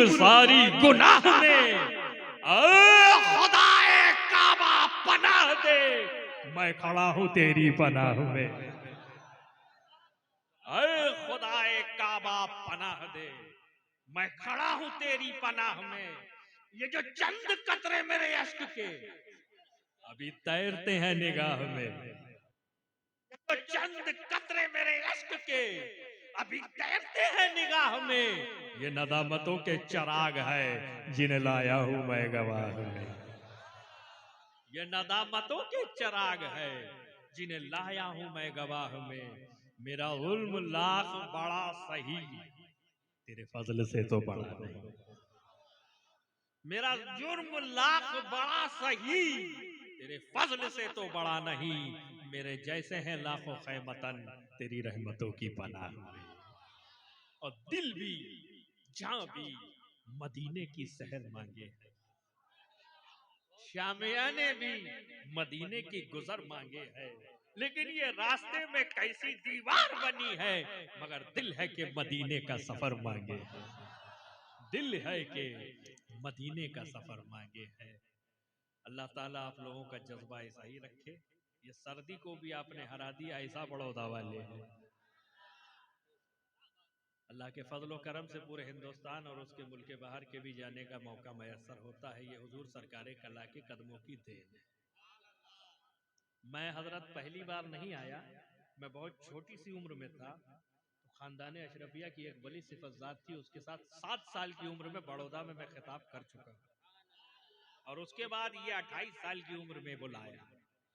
सारी गुनाह में, खुदाए काबा पनाह दे, मैं खड़ा हूं तेरी पनाह में। खुदाए काबा पनाह दे, मैं खड़ा हूं तेरी पनाह में। ये जो चंद कतरे मेरे अश्क के अभी तैरते हैं निगाह में, तो चंद कतरे मेरे अश्क के अभी तैरते हैं निगाह में, ये नदामतों के चराग है जिन्हें लाया हूं मैं गवाह में। ये नदामतों के चराग है जिन्हें लाया हूं मैं गवाह में। मेरा जुल्म लाख बड़ा सही, तेरे फजल से तो बड़ा नहीं। मेरा जुर्म लाख बड़ा सही, तेरे फजल से तो बड़ा नहीं। मेरे जैसे हैं लाखों खैमतन, तेरी रहमतों की पनाह में। और दिल भी जहां भी मदीने की सहर मांगे, शामिया ने भी मदीने की गुजर मांगे है, लेकिन ये रास्ते में कैसी दीवार बनी है, मगर दिल है कि मदीने का सफर मांगे है। दिल है कि मदीने का सफर मांगे है। अल्लाह ताला आप लोगों का जज्बा ऐसा ही रखे। ये सर्दी को भी आपने हरा दिया, ऐसा बड़ौदा वाले हैं। अल्लाह के फजल करम से पूरे हिंदुस्तान और उसके मुल्क बाहर के भी जाने का मौका मैसर होता है। ये हुजूर सरकार कला के कदमों की देन है। मैं हजरत पहली बार नहीं आया, मैं बहुत छोटी सी उम्र में था, तो खानदान अशरफिया की एक बड़ी सिफतजात थी, उसके साथ 7 साल की उम्र में बड़ौदा में मैं खिताब कर चुका, और उसके बाद ये 28 साल की उम्र में बुलाया।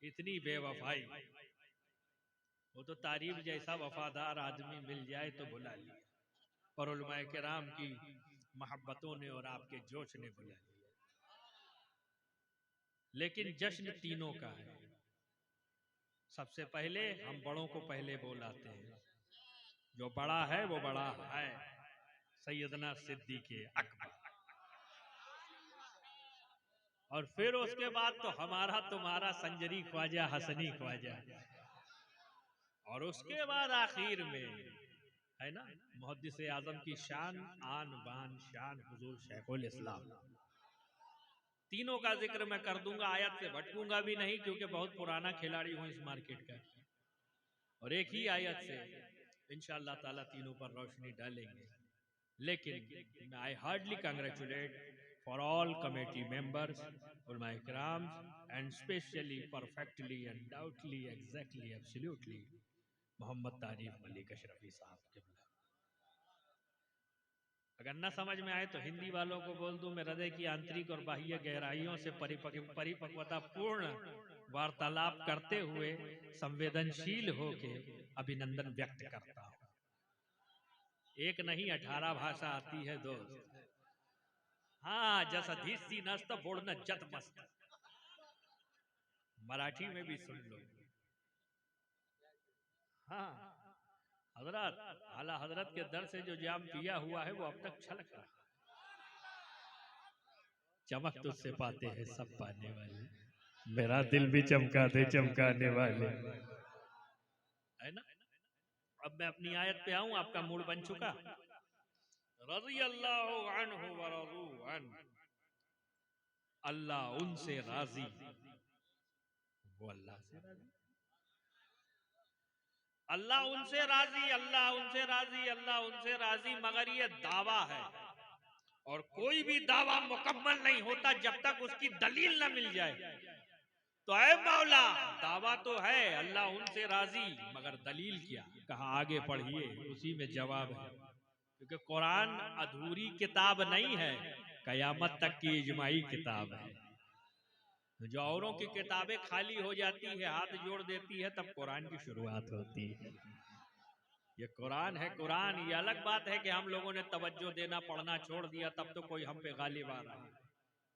इतनी बेवफाई, वो तो तारीफ जैसा वफादार आदमी मिल जाए तो बुला लिया, और उलमाए किराम की मोहब्बतों ने और आपके जोश ने बुला लिया। लेकिन जश्न तीनों का है। सबसे पहले हम बड़ों को पहले बोलाते हैं, जो बड़ा है वो बड़ा है, सैयदना सिद्दीक़ अकबर। और फिर उसके बाद तो हमारा तुम्हारा संजरी ख्वाजा हसनी ख्वाजा, और उसके बाद आखिर में है ना मुहद्दिस आजम की शान आन बान शान हुजूर शेखुल इस्लाम। तीनों का जिक्र मैं कर दूंगा, आयत से भटकूंगा भी नहीं, क्योंकि बहुत पुराना खिलाड़ी हूं इस मार्केट का, और एक ही आयत से इंशाअल्लाह ताला तीनों पर रोशनी डालेंगे। लेकिन I hardly congratulate for all committee members, उलमा इकराम, and specially perfectly undoubtedly exactly absolutely Mohammad Tarif Malik Ashrafi साहब के। अगर न समझ में आए तो हिंदी वालों को बोल दूं, मैं हृदय की आंतरिक और बाह्य गहराइयों से परिपक्वता पूर्ण वार्तालाप करते हुए संवेदनशील होके अभिनंदन व्यक्त करता हूं। एक नहीं 18 भाषा आती है दोस्त। हाँ, जैसा धीसी नस्त बोलना जत मस्त, मराठी में भी सुन लो। हाँ हजरत, आला हजरत के दर से जो जाम पिया हुआ है वो अब तक छलक रहा। चमक तुझसे पाते हैं सब पाने वाले, मेरा दिल भी चमका दे चमकाने वाले, है ना। अब मैं अपनी आयत पे आऊं, आपका मूड बन चुका। रज़ी अल्लाहु अन्हु व रज़ू अन्हु, अल्लाह उनसे राजी, वो अल्लाह से राजी। अल्लाह उनसे राजी, अल्लाह उनसे राजी, अल्लाह उनसे राजी, मगर ये दावा है, और कोई भी दावा मुकम्मल नहीं होता जब तक उसकी दलील न मिल जाए। तो ऐ मौला, दावा तो है अल्लाह उनसे राजी, मगर दलील क्या? कहा आगे पढ़िए, उसी में जवाब है। क्योंकि कुरान अधूरी किताब नहीं है, कयामत तक की इजमाई किताब है। जो औरों की किताबें खाली हो जाती है, हाथ जोड़ देती है, तब कुरान की शुरुआत होती है। ये कुरान है। कुरान, ये अलग बात है कि हम लोगों ने तवज्जो देना पढ़ना छोड़ दिया, तब तो कोई हम पे गालिब आ रहा है,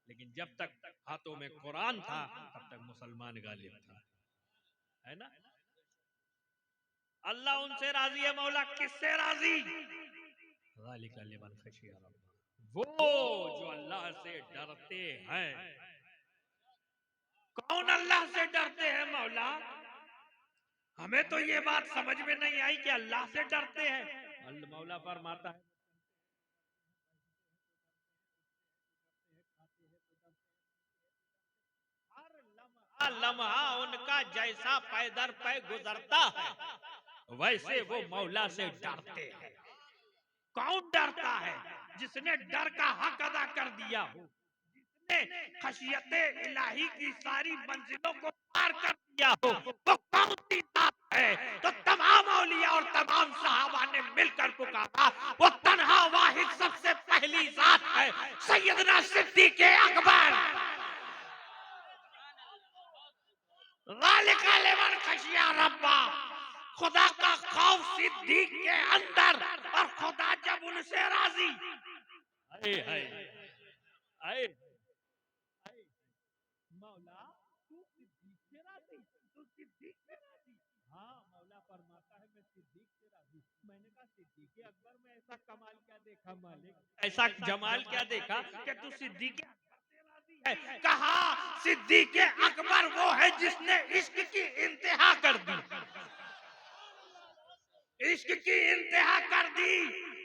लेकिन जब तक हाथों में कुरान था तब तक मुसलमान गालिब था, है ना। अल्लाह उनसे राजी है, मौला किससे राजी? ज़ालिका लिमन खशिया रब्बह, वो जो अल्लाह से डरते हैं। कौन अल्लाह से डरते हैं मौला? हमें तो ये बात समझ में नहीं आई कि अल्लाह से डरते हैं। मौला फरमाता है लम्हा उनका जैसा पैदर पे गुजरता है, वैसे वो मौला से डरते हैं। कौन डरता है? जिसने डर का हक अदा कर दिया हो, जिसने खशियते इलाही की सारी मंजिलों को पार कर दिया हो, वो कौन सी बात है? तो तमाम औलिया और तमाम सहाबा ने मिलकर पुकारा, वो तन्हा वाहिद सबसे पहली जात है, सैयदना सिद्दीक़ अकबर। ज़ालिका लिमन खशिया रब्बा, खुदा का खौफ सिद्दीक के अंदर, और खुदा जब उनसे राजी। आए हाय आए मौला, तू सिद्दीक से राजी, तू सिद्दीक से राजी। हाँ, मौला फरमाता है मैं सिद्दीक से राजी। मैंने कहा सिद्दीक अकबर में ऐसा कमाल क्या देखा मालिक, ऐसा जमाल क्या देखा कि तू सिद्दीक है? कहा सिद्दीक अकबर वो है जिसने इश्क की इंतहा कर दी, इश्क की इंतहा कर दी।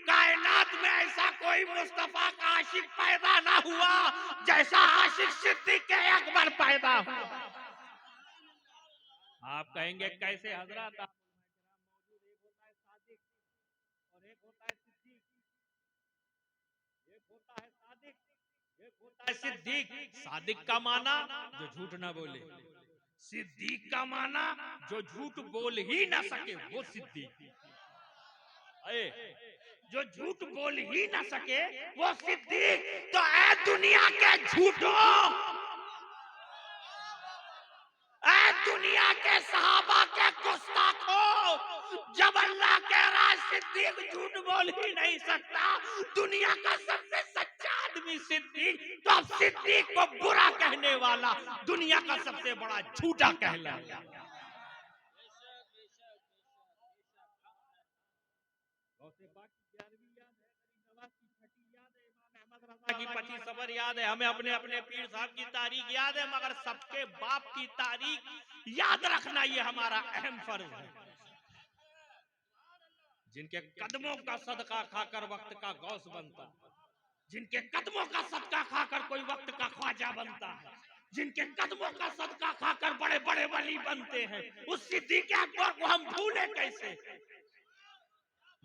कायनात में ऐसा कोई मुस्तफा का आशिक पैदा ना हुआ जैसा आशिक सिद्दीक अकबर पैदा हुआ। आप कहेंगे कैसे हजरत? एक होता है सादिक और एक होता है सिद्दीक, एक होता है सादिक, एक होता है सिद्दीक। सादिक का माना जो झूठ ना बोले, सिद्दीक का माना जो झूठ बोल ही ना सके वो सिद्दीक। जो झूठ बोल ही ना सके वो सिद्दीक। तो ऐ दुनिया के झूठों, ऐ दुनिया के सहाबा के गुस्ताखों, जब अल्लाह के राज सिद्दीक झूठ बोल ही नहीं सकता, दुनिया का सबसे सच्चा आदमी सिद्दीक, तो अब सिद्दीक को बुरा कहने वाला दुनिया का सबसे बड़ा झूठा कहलाया। की 25 सबर याद है, हमें अपने अपने पीर साहब की तारीख याद है, मगर सबके बाप की तारीख याद रखना ये हमारा अहम फर्ज है। जिनके कदमों का सदका खाकर वक्त का गौस बनता, जिनके कदमों का सदका खाकर कोई वक्त का ख्वाजा बनता है, जिनके कदमों का सदका खाकर बड़े बड़े वली बनते हैं, उस सिद्दीक अकबर को हम भूले कैसे?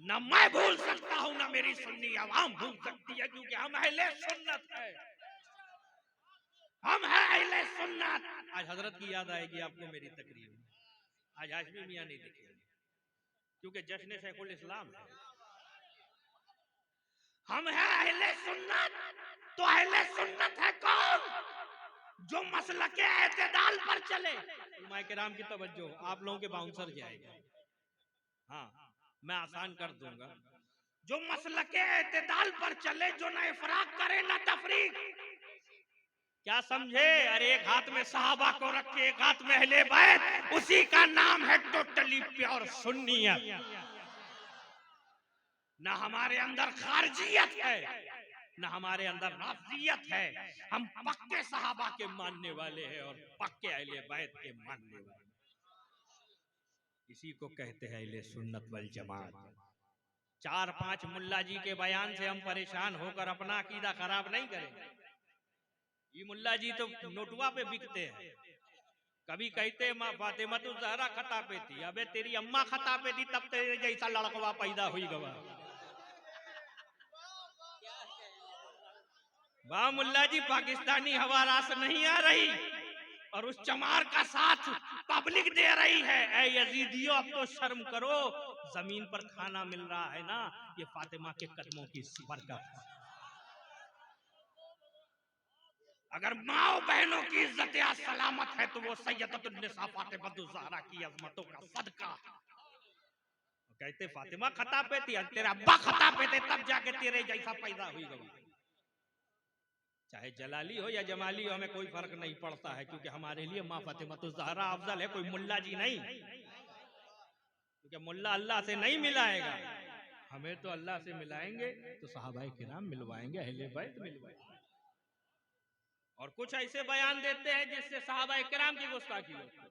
न मैं भूल सकता हूं, न मेरी सुन्नी आवाम भूल सकती है, क्योंकि हम अहले सुन्नत है, हम हैं अहले सुन्नत। आज हजरत की याद आएगी आपको मेरी तकरीर में। आज हाशमी मियां नहीं दिखेंगे क्योंकि जश्न शेखुल इस्लाम है। हम हैं अहले सुन्नत। तो अहले सुन्नत है कौन? जो मसलके एतदाल पर चले। उलमाए किराम की तवज्जो, आप लोगों के बाउंसर जाएगा, हाँ मैं आसान कर दूंगा। जो मसलके एतदाल पर चले, जो न इफराक करे न तफरीक। क्या समझे? अरे एक हाथ में सहाबा को रखे, एक हाथ में अहले बैत, उसी का नाम है टोटली प्योर सुन्नियत। ना हमारे अंदर खारजियत है, ना हमारे अंदर राफजियत है। हम पक्के सहाबा के मानने वाले हैं और पक्के अहले बैत के मानने वाले। इसी को कहते हैं अहले सुन्नत वल जमात। 4-5 मुल्ला जी के बयान से हम परेशान होकर अपना अकीदा खराब नहीं करेंगे। ये मुल्ला जी तो नोटुआ पे बिकते हैं। कभी कहते माँ फातिमा तो ज़हरा खता पे थी, अबे तेरी अम्मा खता पे थी तब तेरे जैसा लड़कवा पैदा हुई गवा। वाह मुल्ला जी, पाकिस्तानी हवा रास नहीं आ रही और उस चमार का साथ पब्लिक दे रही है। ऐ यजीदियों, अब तो शर्म करो, जमीन पर खाना मिल रहा है ना, ये फातिमा के कदमों की बरकत। अगर माओ बहनों की इज्जत या सलामत है तो वो सैयदतुन्निसा फातिमा ज़हरा की अजमतों का सदका। कहते फातिमा खता पे थी, तेरा अब्बा खता पे थे तब जाके तेरे जैसा पैदा हुई गई। चाहे जलाली हो या जमाली हो, हमें कोई फर्क नहीं पड़ता है, क्योंकि हमारे लिए माँ फातिमा ज़हरा अफजल है, कोई मुल्ला जी नहीं। क्योंकि मुल्ला अल्लाह से नहीं मिलाएगा, हमें तो अल्लाह से मिलाएंगे तो सहाबाए किराम मिलवाएंगे, अहले बैत मिलवाएंगे। और कुछ ऐसे बयान देते हैं जिससे सहाबाए किराम की गुस्ताखी होती है।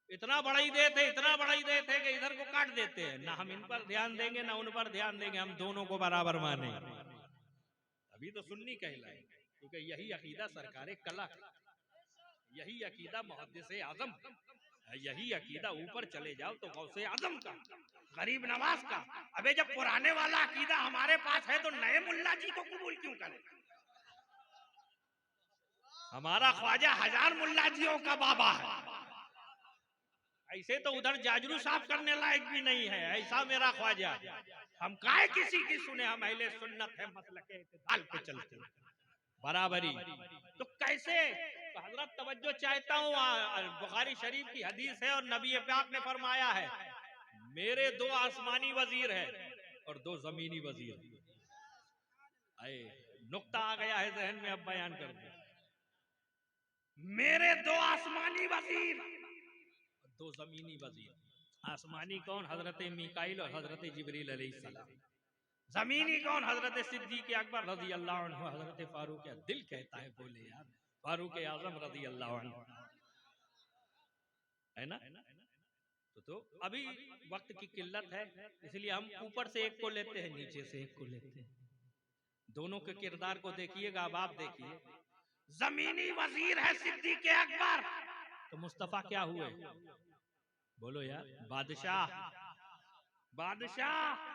इतना बड़ा ही देते, इतना बड़ा ही देते कि इधर को काट देते हैं। ना हम इन पर ध्यान देंगे ना उन पर ध्यान देंगे, हम दोनों को बराबर मानेंगे, अभी तो सुन्नी कहलाएंगे, क्योंकि यही अकीदा सरकारे कला है, यही अकीदा मुहद्दिस आजम, यही अकीदा ऊपर चले जाओ तो गौसे आजम का, गरीब नवाज का। अबे जब पुराने वाला अकीदा हमारे पास है तो नए मुल्ला जी को कबूल क्यों करें? हमारा ख्वाजा हजार मुल्ला जियों का बाबा है, ऐसे तो उधर जाजरू साफ करने लायक भी नहीं है, ऐसा मेरा ख्वाजा। हम काहे किसी की सुने, हम अहले सुन्नत है, मसलके इत्तिदाल पे चलते हैं बराबरी। तो कैसे? तो हजरत तवज्जो चाहता हूँ, बुखारी शरीफ की हदीस है और नबी पाक ने फरमाया है, मेरे 2 आसमानी वजीर है और 2 जमीनी वजीर। आए नुक्ता आ गया है जहन में, अब बयान कर दूं। मेरे 2 आसमानी वजीर, 2 जमीनी वजीर। आसमानी कौन? हजरत मीकाइल और हजरत जिब्रील अलैहिस्सलाम। जमीनी कौन? हजरत सिद्दीक अकबर रजी अल्लाह अन्हु, हजरत फारूक। दिल कहता है बोले यार, फारूक आजम रजी अल्लाह अन्हु, है ना? तो अभी वक्त की किल्लत है, इसलिए हम ऊपर से एक को लेते हैं, नीचे से एक को लेते हैं। दोनों के किरदार को देखिएगा। अब आप देखिए, जमीनी वजीर है सिद्दीक अकबर, तो मुस्तफा क्या हुए? बोलो यार, बादशाह। बादशाह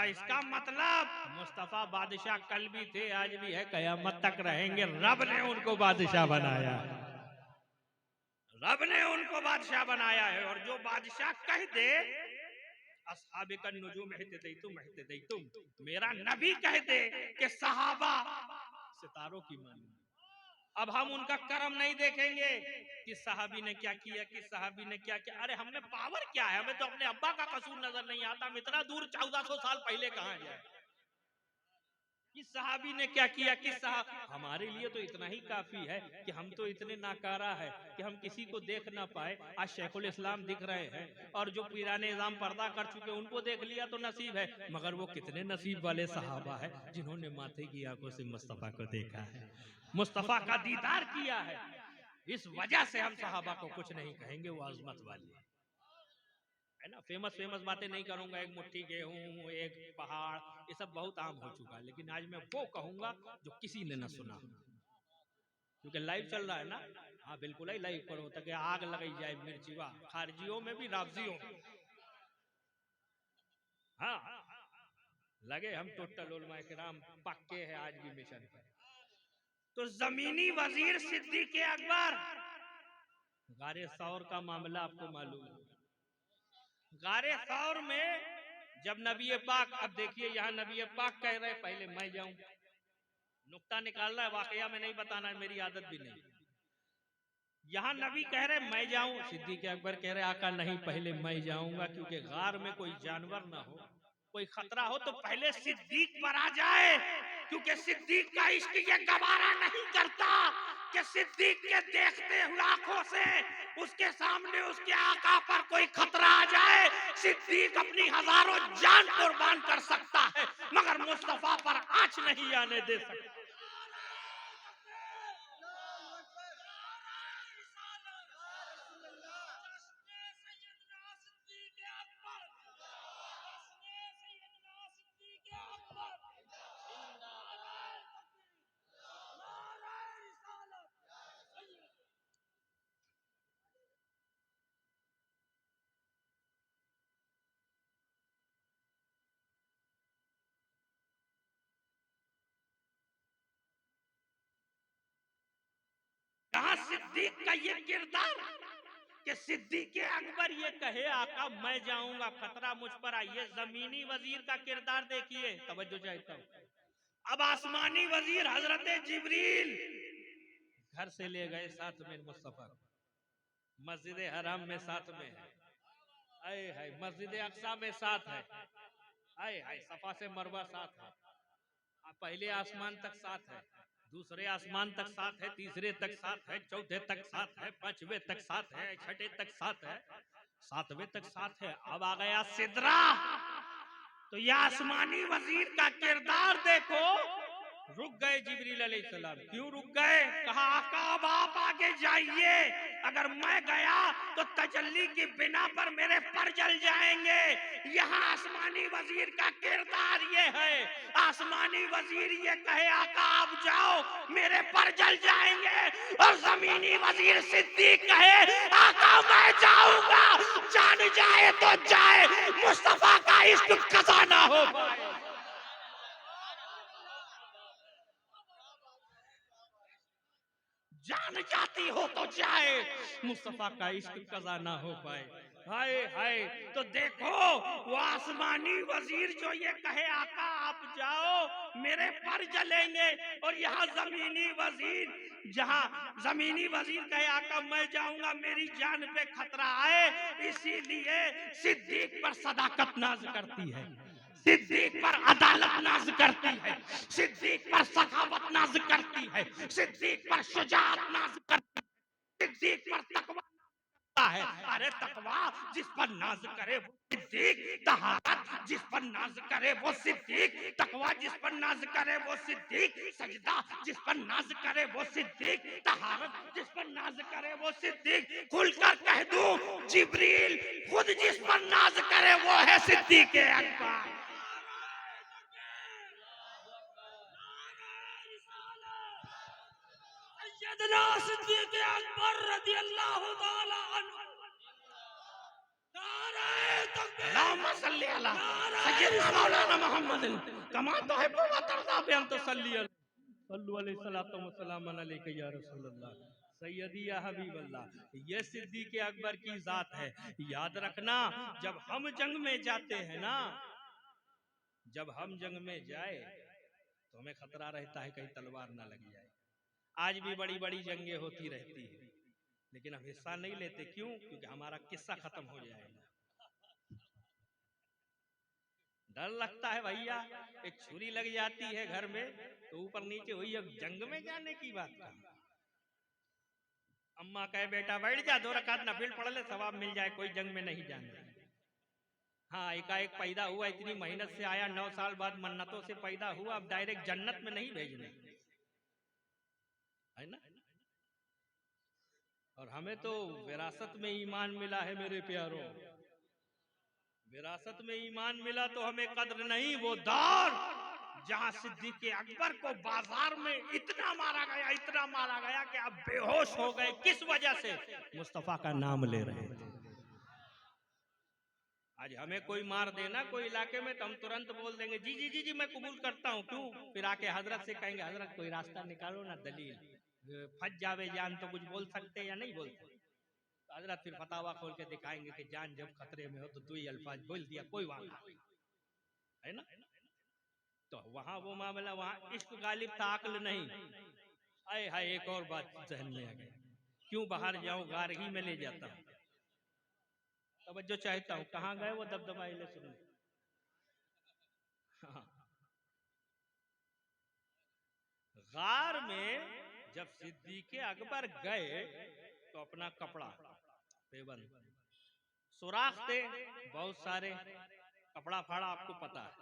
इसका मतलब मुस्तफा बादशाह कल भी थे, आज भी है, कयामत तक रहेंगे। रब ने उनको बादशाह बनाया, रब ने उनको बादशाह बनाया है। और जो बादशाह कह दे, अस्हाबिका नुजूम इह्तदैतुम, मेरा नबी कह दे कि सहाबा सितारों की मानी। अब हम उनका कर्म नहीं देखेंगे कि सहाबी ने क्या किया, कि सहाबी ने क्या किया। अरे हमें पावर क्या है, हमें तो अपने अब्बा का कसूर नजर नहीं आता। हम इतना दूर 1400 साल पहले कहां जाए, किस सहाबी ने क्या किया, किस हमारे लिए तो इतना ही काफी है कि हम तो इतने नाकारा है कि हम किसी को देख ना पाए। आज शेखुल इस्लाम दिख रहे हैं और जो पुराने निजाम पर्दा कर चुके उनको देख लिया तो नसीब है, मगर वो कितने नसीब वाले सहाबा है जिन्होंने माथे की आंखों से मुस्तफा को देखा है, मुस्तफा का दीदार किया है। इस वजह से हम सहाबा को कुछ नहीं कहेंगे, वो अजमत वाली है ना। फेमस बातें नहीं करूंगा, एक मुट्ठी गेहूं, एक पहाड़, ये सब बहुत आम हो चुका है। लेकिन आज मैं वो कहूंगा जो किसी ने न सुना, क्योंकि लाइव चल रहा है ना। हाँ बिल्कुल ही लाइव पर होता कि आग लगाई जाए मिर्चिवा, खारजियों में भी राफजियों में। हाँ लगे हम टोटल उलमा किराम पक्के हैं आज भी मिशन पर। तो जमीनी वजीर सिद्दीक अकबर, गारे सौर का मामला आपको मालूम है। गारे सौर में जब नबी पाक, अब देखिए यहाँ नबी पाक कह रहे पहले मैं जाऊं, नुक्ता निकालना है, वाकया में नहीं बताना है, मेरी आदत भी नहीं। यहाँ नबी कह रहे मैं जाऊं, सिद्दीक अकबर कह रहे आका नहीं, पहले मैं जाऊंगा, क्योंकि गार में कोई जानवर ना हो, कोई खतरा हो तो पहले सिद्दीक पर आ जाए, क्योंकि सिद्दीक का इश्क ये गवारा नहीं करता कि सिद्दीक के देखते हुए आंखों से उसके सामने उसके आका पर कोई खतरा आ जाए। सिद्दीक अपनी हजारों जान कुर्बान कर सकता है, मगर मुस्तफा पर आंच नहीं आने दे सकता। कहां सिद्दीक का ये किरदार कि सिद्दीक अकबर ये कहे आका मैं जाऊंगा, खतरा मुझ पर आइए। जमीनी वजीर का किरदार देखिए, तवज्जो चाहता हूं। अब आसमानी वजीर हजरत जिब्रील घर से ले गए साथ में मुस्तफा, मस्जिद हराम में साथ में है, आए हाय मस्जिद अक्सा में साथ है, आए हाय सफा से मरवा साथ है, पहले आसमान तक साथ है, दूसरे आसमान तक साथ है, तीसरे तक साथ है, चौथे तक साथ है, पांचवे तक साथ है, छठे तक साथ है, सातवें तक साथ है। अब आ गया सिदरा, तो यह आसमानी वजीर का किरदार देखो। रुक गए जिब्रील अलैहिस्सलाम। क्यों रुक गए? कहा आका अब आप आगे जाइए, अगर मैं गया तो तजल्ली की बिना पर मेरे पर जल जाएंगे। यहाँ आसमानी वजीर का किरदार ये है, आसमानी वजीर ये कहे आका आप जाओ मेरे पर जल जाएंगे, और जमीनी वजीर सिद्दीक कहे आका मैं जाऊंगा, जान जाए तो जाए, मुस्तफा का इश्क कज़ा ना हो पाए। जान जाती हो तो जाए, मुस्तफा का इश्क कज़ा ना हो पाए। हाय हाय, तो देखो वो आसमानी वजीर जो ये कहे आका आप जाओ मेरे पर जलेंगे, और यहाँ जमीनी वजीर, जहाँ जमीनी वजीर कहे आका मैं जाऊंगा मेरी जान पे खतरा आए, इसीलिए सिद्दीक पर सदाकत नाज करती है, सिद्दीक पर अदालत नाज करती है, सिद्दीक पर सखावत नाज करती है, सिद्दीक पर शुजाअत नाज करती है, सिद्दीक पर तकवा है। अरे तकवा जिस पर नाज करे वो सिद्दीक, तहारत जिस पर नाज करे वो सिद्दीक, तकवा जिस पर नाज करे वो सिद्दीक, सजदा जिस पर नाज करे वो सिद्दीक, तहारत जिस पर नाज करे वो सिद्दीक। खुलकर कह दूं जिब्रील खुद जिस पर नाज करे वो है सिद्दीक अकबर। सैयदना सिद्दीक अकबर रज़ियल्लाहु ताला अन्हु। अल्लाहुम्मा सल्ली अला सय्यदना मौलाना मुहम्मद कमा तुहिब्बु व तर्ज़ा बिअन तुसल्ली सल्लु अलैहि सलातो व सलाम अलैका या रसूलल्लाह सैयदी या हबीबल्लाह। ये सिद्दीक अकबर की जात है। याद रखना जब हम जंग में जाते हैं ना, जब हम जंग में जाए तो हमें खतरा रहता है कहीं तलवार ना लग जाए। आज भी बड़ी बड़ी जंगें होती रहती है, लेकिन हम हिस्सा नहीं लेते। क्यों? क्योंकि हमारा किस्सा खत्म हो जाएगा। डर लगता है भैया, एक छुरी लग जाती है घर में तो ऊपर नीचे हुई, अब जंग में जाने की बात का। अम्मा कहे बेटा बैठ जा, 2 रकात नफिल पढ़ ले, सवाब मिल जाए, कोई जंग में नहीं जाना। हाँ एकाएक पैदा हुआ, इतनी मेहनत से आया, 9 साल बाद मन्नतों से पैदा हुआ, अब डायरेक्ट जन्नत में नहीं भेजना है ना। और हमें तो विरासत में ईमान मिला है मेरे प्यारों, विरासत में ईमान मिला तो हमें कद्र नहीं। वो दौर जहां सिद्दीक अकबर को बाजार में इतना मारा गया, इतना मारा गया कि अब बेहोश हो गए। किस वजह से? मुस्तफा का नाम ले रहे थे। आज हमें कोई मार देना कोई इलाके में तो हम तुरंत बोल देंगे जी जी जी जी मैं कबूल करता हूँ। क्यों? फिर आके हजरत से कहेंगे हजरत कोई रास्ता निकालो ना, दलील, फंस जावे जान तो कुछ बोल सकते या नहीं बोल सकते। तो हजरत फिर फतावा खोल के दिखाएंगे कि जान जब खतरे में हो तो 2 ही अल्फाज बोल दिया, कोई वादा है ना। तो वहां वो मामला, वहां इश्क गालिब था, अक्ल नहीं। आए हाय, एक और बात जहन में आ गई, क्यों बाहर जाऊं गार ही में ले जाता हूं। तवज्जो चाहता हूं, कहां गए वो दबदबा इले सुनने। हाँ। गार में जब सिद्दीक अकबर गए तो अपना कपड़ा पेबंद, सुराख थे बहुत सारे, कपड़ा फाड़ा आपको पता है,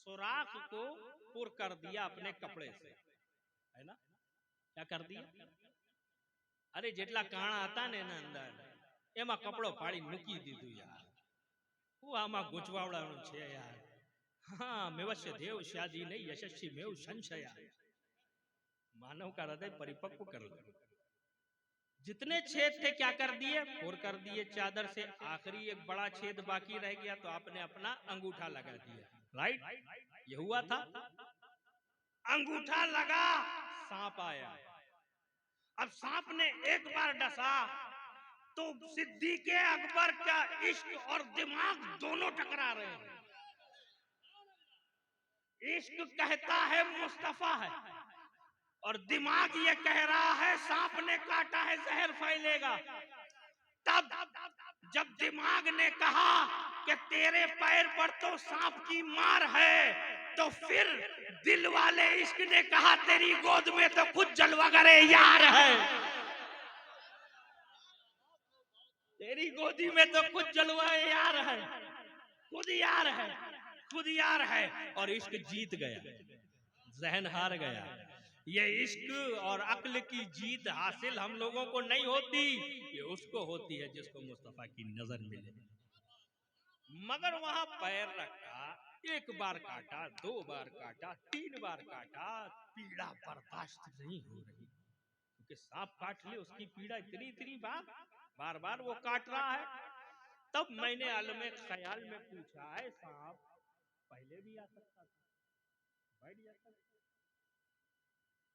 सुराख को पुर कर दिया अपने कपड़े से, है ना। क्या कर दिया? अरे जेटला काणा आता ने ना अंदर एमा कपड़ो फाड़ी मूकी दीधुं यार। वो आमा गुचवावड़ानुं छे यार। हाँ मेवश्य देव शादी नहीं यशस्वी मेव संशया। मानव का हृदय परिपक्व कर लो। जितने छेद थे क्या कर दिए? पुर कर दिए चादर से। आखिरी एक बड़ा छेद बाकी रह गया तो आपने अपना अंगूठा लगा दिया। राइट, ये हुआ था। अंगूठा लगा, सांप आया। अब सांप ने एक बार डसा तो सिद्दीक अकबर का इश्क और दिमाग दोनों टकरा रहे हैं। इश्क कहता है मुस्तफा है और दिमाग ये कह रहा है सांप ने काटा है जहर फैलेगा। तब जब दिमाग ने कहा कि तेरे पैर पर तो सांप की मार है, तो फिर दिल वाले इश्क ने कहा तेरी गोद में तो खुद जलवागरे यार है। तेरी गोदी में तो खुद जलवाए यार है, खुद यार है, खुद यार है। और इश्क जीत गया, जहन हार गया। ये इश्क और अक्ल की जीत हासिल हम लोगों को नहीं होती, ये उसको होती है जिसको मुस्तफा की नजर मिले। मगर वहां पैर रखा, एक बार काटा, 2 बार काटा, 3 बार काटा, पीड़ा बर्दाश्त नहीं हो रही, क्योंकि सांप काट ले उसकी पीड़ा इतनी इतनी बार बार वो काट रहा है। तब मैंने आलमे ख्याल में पूछा, है सांप पहले भी आ सकता था, बैठ जाता था,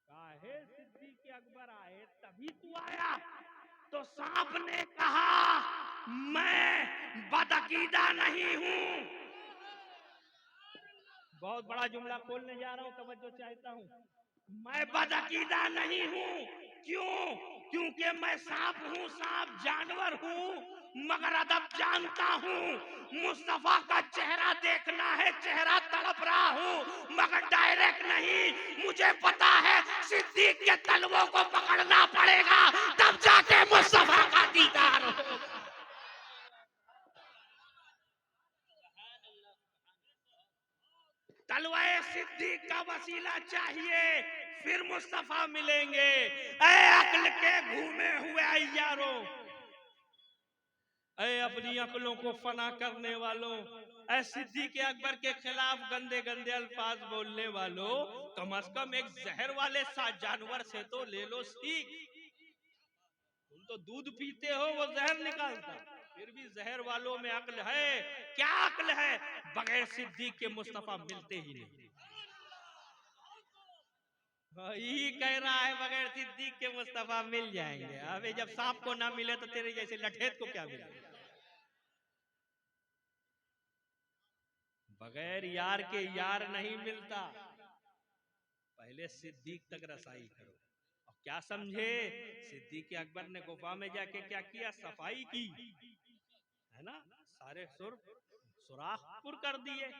काहे सिद्दीक अकबर आए तभी तू आया? तो सांप ने कहा, मैं बदअकीदा नहीं हूं। बहुत बड़ा जुमला खोलने जा रहा हूं, तवज्जो चाहता हूं। मैं बदअकीदा नहीं हूं। क्यों? क्योंकि मैं सांप हूं, सांप जानवर हूं, मगर अदब जानता हूं। मुस्तफा का चेहरा देखना है, चेहरा तड़प रहा हूं, मगर डायरेक्ट नहीं। मुझे पता है सिद्दीक के तलवों को पकड़ना पड़ेगा, तब जाके मुस्तफा का दीदार हो। तलवाए सिद्दीक का वसीला चाहिए, फिर मुस्तफा मिलेंगे। ऐ अक्ल के घूमे हुए अय्यारों, ऐ अपनी अक्लों को फना करने वालों, ऐ सिद्दीक अकबर के खिलाफ गंदे गंदे अल्फाज बोलने वालों, कम अज कम एक जहर वाले जानवर से तो ले लो सीख। तुम तो दूध पीते हो, वो जहर निकालता, फिर भी जहर वालों में अक्ल है? क्या अक्ल है? बगैर सिद्दीक के मुस्तफा मिलते ही नहीं। यही कह रहा है, बगैर सिद्दीक के मुस्तफा मिल जाएंगे। अबे जब सांप को ना मिले तो तेरे जैसे लठेत को क्या मिले? बगैर यार के यार नहीं मिलता, पहले सिद्दीक तक रसाई करो। और क्या समझे, सिद्दीक अकबर ने गुफा में जाके क्या किया? सफाई की, है ना, सारे सुराख पुर कर दिए,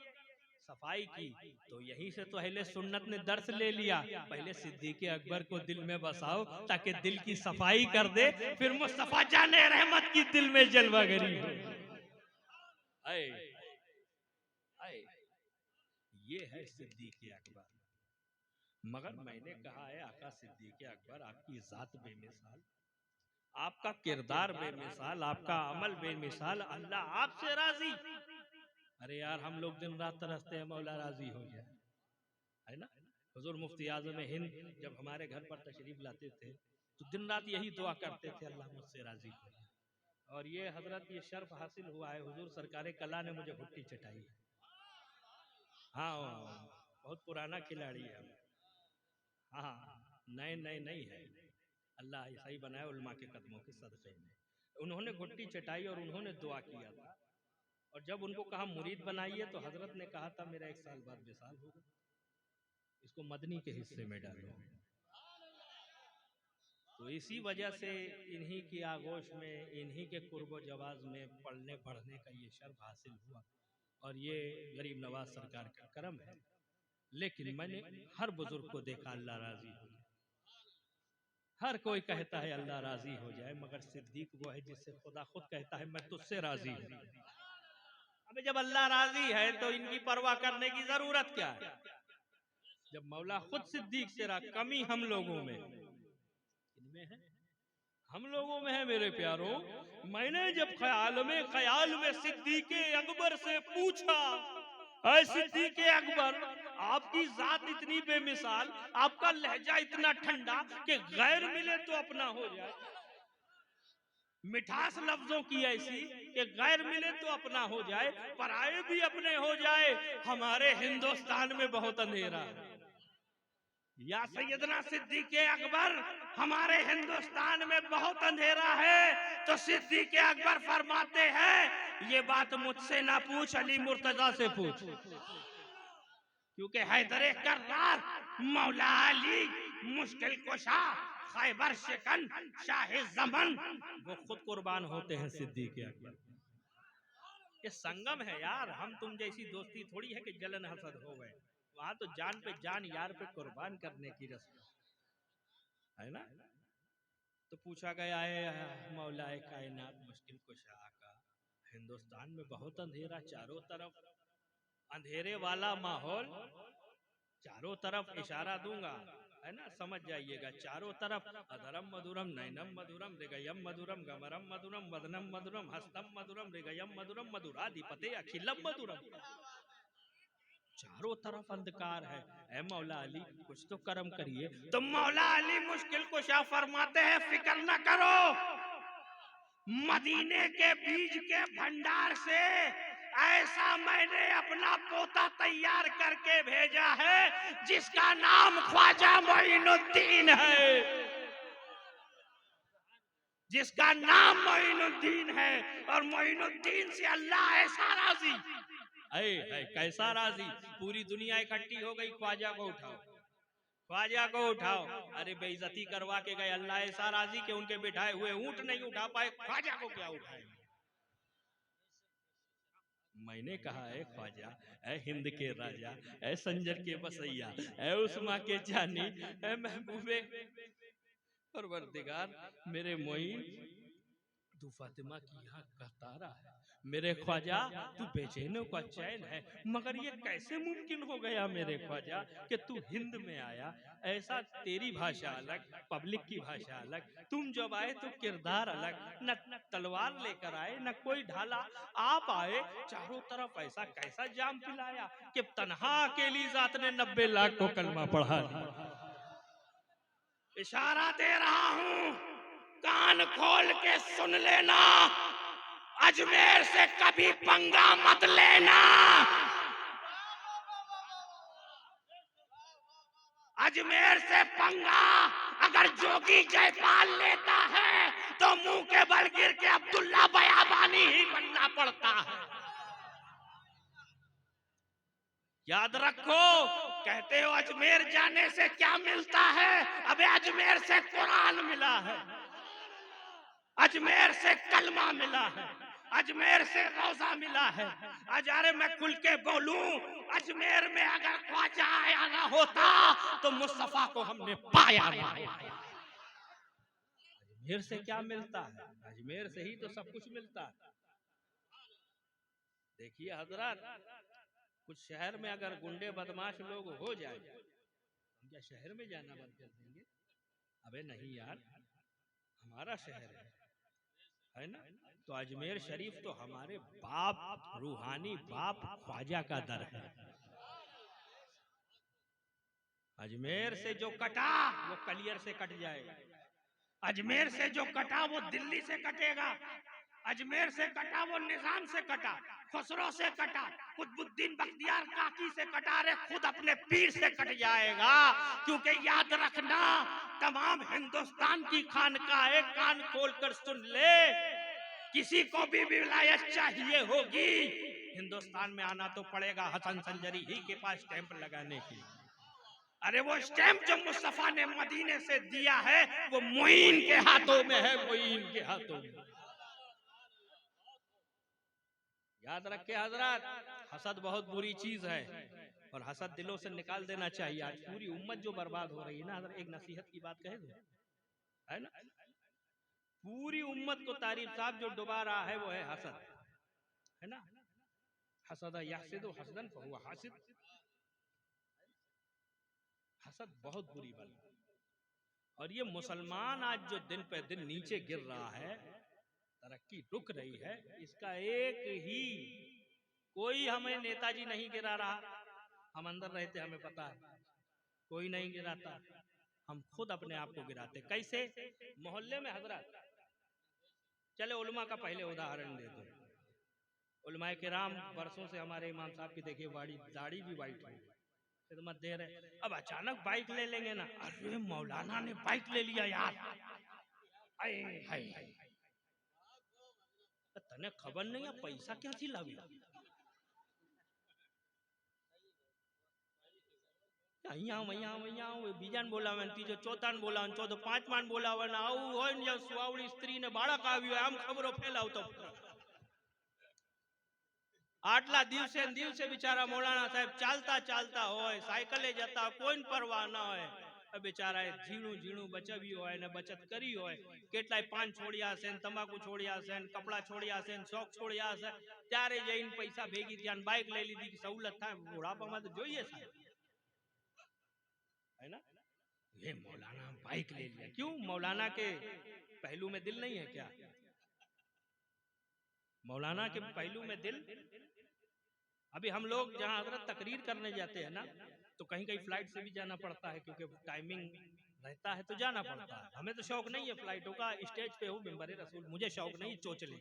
सफाई की। तो यहीं से तो अहले सुन्नत ने दर्स ले लिया, पहले सिद्दीक अकबर को दिल में बसाओ ताकि दिल की सफाई कर दे, फिर मुस्तफा जाने रहमत की दिल में जलवागरी हो। ये है सिद्दीक अकबर। मगर मैंने कहा है आका सिद्दीक अकबर, आपकी जात बेमिसाल, आपका किरदार बेमिसाल, आपका अमल बेमिसाल, अल्लाह आपसे राजी। अरे यार, हम लोग दिन रात तरसते हैं मौला राजी हो जाए, है ना। हुजूर मुफ्ती आज़म हिंद जब हमारे घर पर तशरीफ लाते थे तो दिन रात यही दुआ करते थे, अल्लाह मुझसे राजी हो जाए। और ये हजरत, ये शर्फ हासिल हुआ है, हुजूर सरकार कला ने मुझे घुट्टी चटाई है। हाँ, बहुत पुराना खिलाड़ी है। हाँ, नए नए नहीं है, अल्लाह ऐसा ही बनाया उलमा के कदमों के सदक़े में। उन्होंने घुट्टी चटाई और उन्होंने दुआ किया था, और जब उनको कहा मुरीद बनाइए तो हजरत ने कहा था मेरा 1 साल बाद विसाल होगा, इसको मदनी के हिस्से में डालो। तो इसी वजह से इन्हीं की आगोश में, इन्हीं के कुर्ब जवाज में पढ़ने पढ़ने का ये शर्फ हासिल हुआ, और ये गरीब नवाज सरकार का करम है। लेकिन मैंने हर बुजुर्ग को देखा अल्लाह राजी हो जाए, हर कोई कहता है अल्लाह राजी हो जाए, मगर सिद्दीक वो है जिससे खुदा खुद कहता है मैं तुझसे राजी हूं। अबे जब अल्लाह राजी है तो इनकी परवाह करने की जरूरत क्या है? जब मौला खुद सिद्दीक से रहा, कमी हम लोगों में, इनमें है, हम लोगों में है मेरे प्यारों। मैंने जब ख्याल में सिद्दीक अकबर से पूछा, ऐ सिद्दीक अकबर, आपकी जात इतनी बेमिसाल, आपका लहजा इतना ठंडा कि गैर मिले तो अपना हो जाए, मिठास लफ्जों की ऐसी कि गैर मिले तो अपना हो जाए, पराए भी अपने हो जाए, हमारे हिंदुस्तान में बहुत अंधेरा है। या सैयदना सिद्दीक अकबर, हमारे हिंदुस्तान में बहुत अंधेरा है। तो सिद्दीक अकबर फरमाते हैं, ये बात मुझसे ना पूछ, अली मुर्तजा से पूछ, क्योंकि हैदर कर्रार, मौला अली मुश्किल कुशा, खैबर शिकन, शाह ज़मन, वो खुद कुर्बान होते हैं सिद्दीक अकबर। ये संगम है यार, हम तुम जैसी दोस्ती थोड़ी है कि जलन हसद हो गए, वहां तो जान पे जान, यार पे कुर्बान करने की रस्म है ना। तो पूछा गया है मौलाए कायनात मुश्किल कुशा का, हिंदुस्तान में बहुत अंधेरा, चारों तरफ अंधेरे वाला माहौल, चारों तरफ इशारा दूंगा, है ना, समझ जाइएगा। चारों तरफ अधरम मधुरम नैनम मधुरम हृगयम मधुरम गमरम मधुरम वदनम मधुरम हस्तम मधुरम हृगयम मधुरम मधुराधिपते अखिलम मधुरम। चारों तरफ अंधकार है। ऐ मौला अली कुछ तो कर्म करिए। तो मौला अली मुश्किल कुशा फरमाते हैं, फिक्र न करो, मदीने के बीज के भंडार से ऐसा मैंने अपना पोता तैयार करके भेजा है जिसका नाम ख्वाजा मोइनुद्दीन है, जिसका नाम मोइनुद्दीन है। और मोइनुद्दीन से अल्लाह ऐसा राजी है, कैसा राजी। पूरी दुनिया इकट्ठी हो गई, ख्वाजा को उठाओ, ख्वाजा को उठाओ। अरे बेइज्जती करवा के गए, अल्लाह ऐसा राजी के उनके बिठाए हुए ऊंट नहीं उठा पाए, ख्वाजा को क्या उठाएंगे। मैंने कहा है ख्वाजा, ऐ हिंद के राजा, ऐ संजर के बसैया, ऐ उस्मा के जानी, ऐ महबूबे परवरदिगार, मेरे मोइन तू फातिमा की यहाँ का तारा है, मेरे ख्वाजा तू बेचैनों का चैन है। मगर ये कैसे मुमकिन हो गया मेरे ख्वाजा कि तू हिंद में आया। ऐसा तेरी भाषा अलग, पब्लिक की भाषा अलग, तुम जब आए तो किरदार अलग, न तलवार लेकर आए न कोई ढाला, आप आए चारों तरफ ऐसा कैसा जाम पिलाया कि तन्हा अकेली जात ने 90 लाख को कलमा पढ़ा दिया। इशारा दे रहा हूं, कान खोल के सुन लेना, अजमेर से कभी पंगा मत लेना। अजमेर से पंगा अगर जोगी जयपाल लेता है तो मुंह के बल गिर के अब्दुल्ला बयाबानी ही बनना पड़ता है। याद रखो, कहते हो अजमेर जाने से क्या मिलता है, अबे अजमेर से कुरान मिला है, अजमेर से कलमा मिला है, अजमेर से रोजा मिला है। अजारे मैं खुल के बोलूं, अजमेर में अगर ख्वाजा आया ना होता तो मुस्तफा को हमने पाया ना। अजमेर से क्या मिलता है, अजमेर से ही तो सब कुछ मिलता है। देखिए हजरत, कुछ शहर में अगर गुंडे बदमाश लोग हो जाए, क्या शहर में जाना बंद कर देंगे? अबे नहीं यार, हमारा शहर है ना। तो अजमेर शरीफ तो हमारे बाप, रूहानी बाप ख्वाजा का दर है। अजमेर से जो कटा वो कलियर से कट जाएगा, अजमेर से जो कटा वो दिल्ली से कटेगा, अजमेर से कटा वो निजाम से कटा, खुसरो से कटा, कुतुबुद्दीन बख्तियार काकी से कटा, रे खुद अपने पीर से कट जाएगा। क्योंकि याद रखना, तमाम हिंदुस्तान की खानकाहें कान खोलकर सुन ले, किसी को भी विलायत चाहिए होगी, हिंदुस्तान में आना तो पड़ेगा हसन संजरी ही के पास स्टैंप लगाने की। अरे वो स्टैंप जो मुस्तफा ने मदीने से दिया है वो मोइन के हाथों में है, मोइन के हाथों में। याद रखे हजरत, हसद बहुत बुरी चीज है और हसद दिलों से निकाल देना चाहिए। आज पूरी उम्मत जो बर्बाद हो रही है ना हजरत, एक नसीहत की बात कहे दो, है ना, पूरी उम्मत को तारीफ साहब जो डुबा रहा है वो है हसद, है ना। हसद यहसिदु हसदन फहुवा हासिद, हसद बहुत बुरी बला। और ये मुसलमान आज जो दिन पे दिन नीचे गिर रहा है, तरक्की रुक रही है, इसका एक ही, कोई हमें नेताजी नहीं गिरा रहा, हम अंदर रहते हमें पता है, कोई नहीं गिराता, हम खुद अपने आप को गिराते। कैसे? मोहल्ले में हजरत, चले उलमा का पहले उदाहरण दे दो। उलमाए किराम वर्षों से हमारे इमाम साहब की देखिए दाढ़ी भी वाइट है, खिदमत दे रहे, अब अचानक बाइक ले लेंगे ना, अरे मौलाना ने बाइक ले लिया यार, तने खबर नहीं है पैसा क्या थी लावी, बीजान बोलावन, तीजो चौथान बोलावन, चौथो पांचमान बोलावन, आऊ होय ने सुवावड़ी स्त्री ने बाळक આવ્યું આમ ખબરો ફેલાવતો। આટલા દિવસે बिचारा मौलाना साहेब चालता चालता होय, साइकिले जता, कोई परवाह न होय, बेचारा झीणू झीणू बचावी होय ने बचत करी होय, કેટલાય પાન છોડ્યા છે, तंबाकू છોડ્યા છે, કપડા છોડ્યા છે, શોખ છોડ્યા છે, ત્યારે જઈને પૈસા ભેગી થયા, બાઇક લઈ લીધી કે સહુલત થાય, બુઢાપામાં તો જોઈએ સાહેબ। है ना। ये मौलाना बाइक ले लिया, क्यों? मौलाना के पहलू में दिल नहीं है क्या? मौलाना के पहलू में दिल। अभी हम लोग जहां हजरत तकरीर करने जाते हैं ना, तो कहीं कहीं फ्लाइट से भी जाना पड़ता है, क्योंकि टाइमिंग रहता है तो जाना पड़ता है। हमें तो शौक नहीं है फ्लाइटों का, स्टेज पे हूँ मिंबर रसूल, मुझे शौक नहीं चोचले।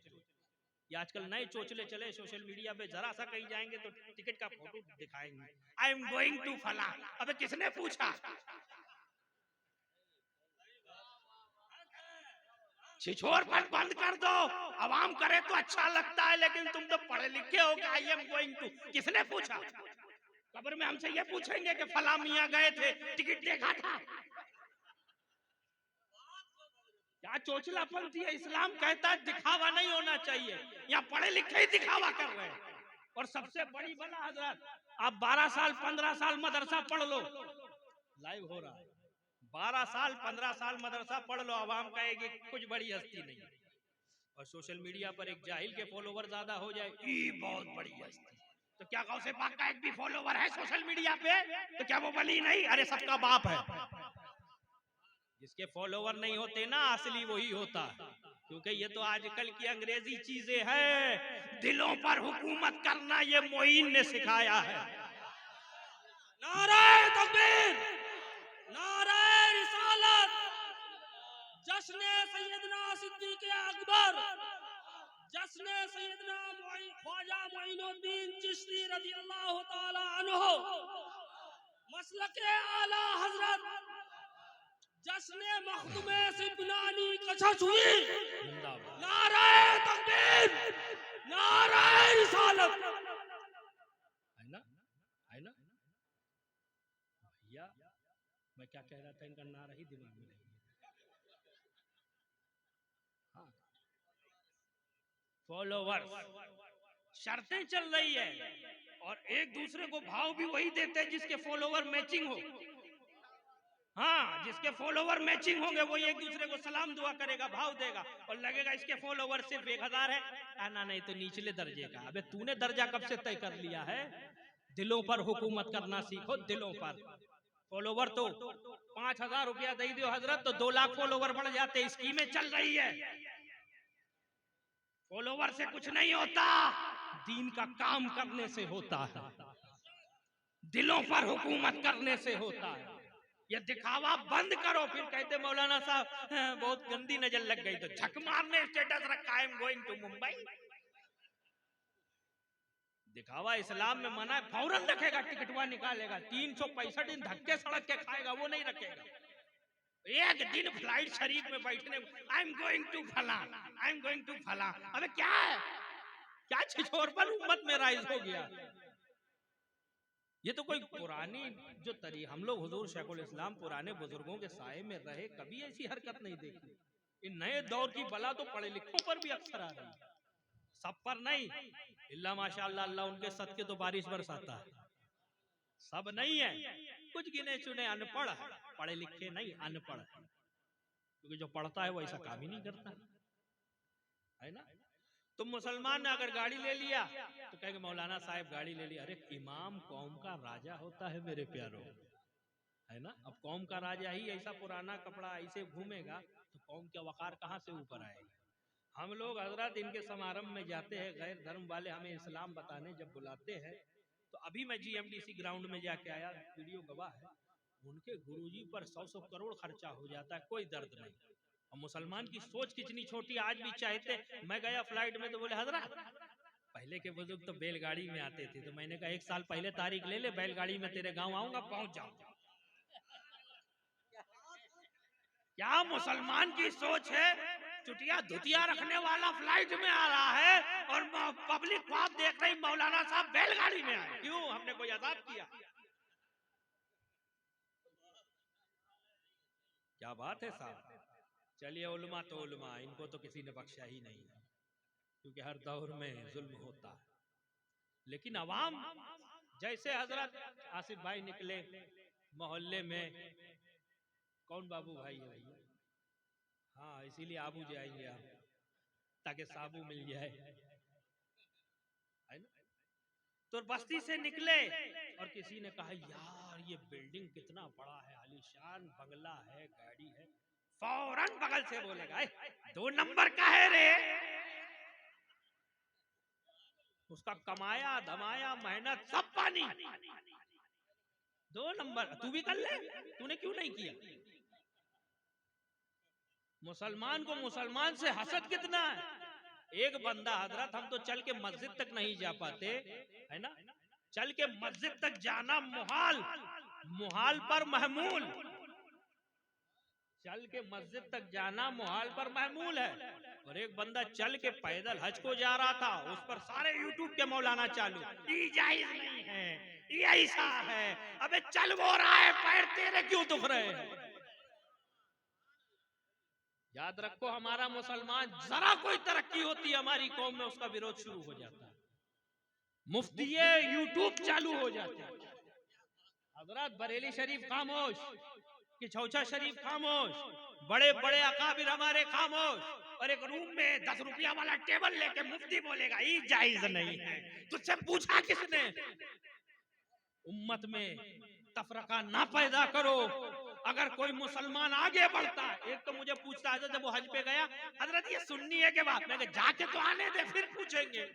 ये आजकल नए चोचले चले सोशल मीडिया पे, जरा सा कहीं जाएंगे तो टिकट का फोटो दिखाएंगे, आई एम गोइंग टू फला। अबे किसने पूछा? छिछोरपन बंद कर दो, आवाम करे तो अच्छा लगता है, लेकिन तुम तो पढ़े लिखे हो कि आई एम गोइंग टू, किसने पूछा? कब्र में हमसे ये पूछेंगे कि फला मियां गए थे, टिकट देखा था? क्या चोचलापंथी है? इस्लाम कहता है दिखावा नहीं होना चाहिए, यहाँ पढ़े लिखे ही दिखावा कर रहे हैं। और सबसे बड़ी बला हजरत, आप 12 साल 15 साल मदरसा पढ़ लो, लाइव हो रहा है, 12 साल 15 साल मदरसा पढ़ लो, आवाम कहेगी कुछ बड़ी हस्ती नहीं। और सोशल मीडिया पर एक जाहिल के फॉलोवर ज्यादा हो जाए, ये बहुत बड़ी हस्ती। तो क्या गौसे पाक का एक भी फॉलोवर है सोशल मीडिया पे? तो क्या वो वली नहीं? अरे सबका बाप है। जिसके फॉलोवर नहीं होते ना, असली वही होता है। क्योंकि ये तो आजकल की अंग्रेजी चीजें हैं, दिलों पर हुकूमत करना ये मोइन ने सिखाया है। नारे तकबीर, नारे रिसालत, जश्न सैयदना सिद्दीक अकबर, जश्न सैयदना ख्वाजा मोइनुद्दीन चिश्ती रज़ियल्लाहु ताला अन्हु, मसलके आला हजरत, जश्न मखदूमे सिबनानी कशश हुई। नारे तकबीर, नारे रिसालत। है ना, है ना भैया, मैं क्या कह रहा था, इनका नारा ही दिमाग में नहीं। हाँ, फॉलोवर्स शर्तें चल रही है, और एक दूसरे को भाव भी वही देते हैं जिसके फॉलोवर मैचिंग हो। हाँ, जिसके फॉलोवर मैचिंग होंगे वो एक दूसरे को सलाम दुआ करेगा, भाव देगा, और लगेगा इसके फॉलोवर सिर्फ 1000 है, आना नहीं तो निचले दर्जे का। अबे तूने दर्जा कब से तय कर लिया है? दिलों पर हुकूमत करना सीखो, दिलों पर। फॉलोवर तो 5000 रुपया दे दो हजरत तो 2 लाख फॉलोवर बढ़ जाते, स्कीमें चल रही है। फॉलोवर से कुछ नहीं होता, दीन का काम करने से होता है, दिलों पर हुकूमत करने से होता है। ये दिखावा बंद करो। फिर कहते मौलाना साहब बहुत गंदी नजर लग गई, तो झक मारने स्टेटस रखा, I am going to Mumbai. दिखावा इस्लाम में मना है, फौरन रखेगा, टिकटवा निकालेगा, 365 दिन धक्के सड़क के खाएगा, वो नहीं रखेगा। एक दिन फ्लाइट शरीफ में बैठने, आई एम गोइंग टू फला, आई एम गोइंग टू फला। अबे क्या है, क्या छिछोरपन उम्मत में राइज हो गया? ये तो कोई पुरानी जो हम लोग हुजूर शेखुल इस्लाम पुराने बुजुर्गों के साए में रहे, कभी ऐसी हरकत नहीं देखी। इन नए दौर की बला तो पढ़े लिखों पर भी अक्सर आ रही, सब पर नहीं। इल्ला माशाअल्लाह, अल्लाह उनके सदके तो बारिश बरसाता है, सब नहीं है, कुछ गिने चुने अनपढ़ है, पढ़े लिखे नहीं अनपढ़ है। क्योंकि जो पढ़ता है वो ऐसा काम ही नहीं करता है ना। तुम मुसलमान ने अगर गाड़ी ले लिया तो कहेंगे मौलाना साहब गाड़ी ले लिया। अरे इमाम कौम का राजा होता है मेरे प्यारों, है ना। अब कौम का राजा ही ऐसा पुराना कपड़ा ऐसे घूमेगा तो कौम का वकार कहाँ से ऊपर आएगा। हम लोग हजरत इनके समारंभ में जाते हैं, गैर धर्म वाले हमें इस्लाम बताने जब बुलाते हैं, तो अभी मैं जीएमडीसी ग्राउंड में जाके आया, वीडियो गवाह है, उनके गुरुजी पर 100 करोड़ खर्चा हो जाता है, कोई दर्द नहीं। और मुसलमान की सोच कितनी छोटी, आज भी चाहते। मैं गया फ्लाइट में तो बोले हजरत, पहले के बुजुर्ग तो बैलगाड़ी में आते थे, तो मैंने कहा 1 साल पहले तारीख ले ले, बैलगाड़ी में तेरे गांव आऊंगा, पहुंच जाऊंगा। क्या मुसलमान की सोच है? चुटिया धुतिया रखने वाला फ्लाइट में आ रहा है और पब्लिक ख्वाब देख रही मौलाना साहब बैलगाड़ी में आए। क्यों? हमने कोई आजाद किया? क्या बात है साहब। चलिए उलमा तो उलमा, इनको तो किसी ने बख्शा ही नहीं, क्योंकि हर दौर में जुल्म होता है। लेकिन अवाम, जैसे हजरत आसिफ भाई निकले मोहल्ले में, कौन बाबू भाई है भैया? हाँ, इसीलिए आबू जाएंगे आप, ताकि साबू मिल जाए, है ना। तो बस्ती से निकले और किसी ने कहा यार और ये बिल्डिंग कितना बड़ा है, आलीशान बंगला है, गाड़ी है, फौरन बगल से बोलेगा, 2 नंबर का है रे। उसका कमाया धमाया मेहनत सब पानी, 2 नंबर। तू भी कर ले, तूने क्यों नहीं किया? मुसलमान को मुसलमान से हसद कितना है। एक बंदा, हजरत हम तो चल के मस्जिद तक नहीं जा पाते है ना, चल के मस्जिद तक जाना मुहाल, मुहाल पर महमूल, चल के मस्जिद तक जाना मुहाल पर महमूल है। और एक बंदा चल के पैदल हज को जा रहा था, उस पर सारे यूट्यूब के मौलाना चालू, ये जायज नहीं है, ये ऐसा है, अबे चल वो रहा है, पैर तेरे क्यों दुख रहे हैं। याद रखो, हमारा मुसलमान जरा कोई तरक्की होती है हमारी कौम में, उसका विरोध शुरू हो जाता है, मुफ्ती यूट्यूब चालू हो जाते हैं। हजरत बरेली शरीफ खामोश, कि छौछा शरीफ खामोश, बड़े बड़े अकाबिर हमारे खामोश, और एक रूम में 10 रुपया वाला टेबल लेके मुफ्ती बोलेगा ये जायज नहीं है। तुझसे पूछा किसने? उम्मत में तफरका ना पैदा करो। अगर कोई मुसलमान आगे बढ़ता है, एक तो मुझे पूछता है जब वो हज पे गया, हजरत ये सुन्नी है के बात, मैं जाके तो आने दे फिर पूछेंगे।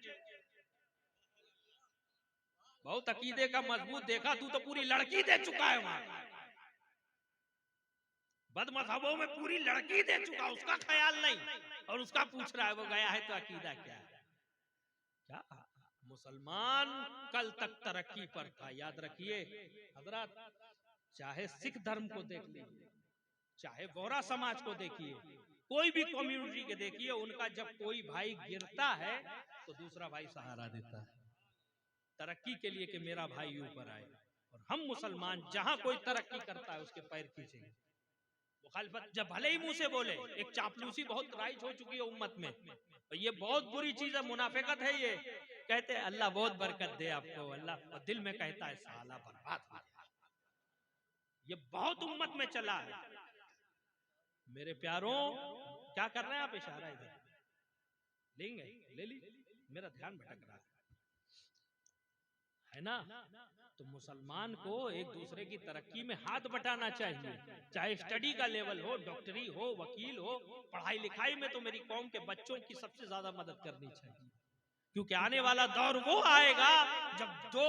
बहुत अकीदे का मजबूत देखा, तू तो पूरी लड़की दे चुका है वहां, बदमज़हबों में पूरी लड़की दे चुका, उसका ख्याल नहीं, और उसका पूछ रहा है वो गया है तो अकीदा क्या है। क्या मुसलमान कल तक तरक्की पर था। याद रखिए हजरत, चाहे सिख धर्म को देख लीजिए, चाहे बोरा समाज को देखिए, कोई भी कम्युनिटी के देखिए, उनका जब कोई भाई गिरता है तो दूसरा भाई सहारा देता है तरक्की के लिए कि मेरा भाई ऊपर आए। और हम मुसलमान जहां कोई तरक्की करता है उसके पैर खींचेंगे। मुखालिफत जब भले ही मुंह से बोले, एक चापलूसी बहुत राइज हो चुकी है उम्मत में, और ये बहुत बुरी चीज है, मुनाफिकत है ये। कहते हैं अल्लाह बहुत बरकत दे आपको, अल्लाह, और दिल में कहता है साला बर्बाद हो जाए। ये बहुत उम्मत में चला है। मेरे प्यारों, क्या कर रहे हैं आप? इशारा इधर लेंगे, ले ली, मेरा ध्यान भटक रहा है ना। तो मुसलमान को एक दूसरे की तरक्की में हाथ बटाना चाहिए, चाहे स्टडी का लेवल हो, डॉक्टरी हो, वकील हो, पढ़ाई लिखाई में तो मेरी कौम के बच्चों की सबसे ज्यादा मदद करनी चाहिए, क्योंकि आने वाला दौर वो आएगा जब 2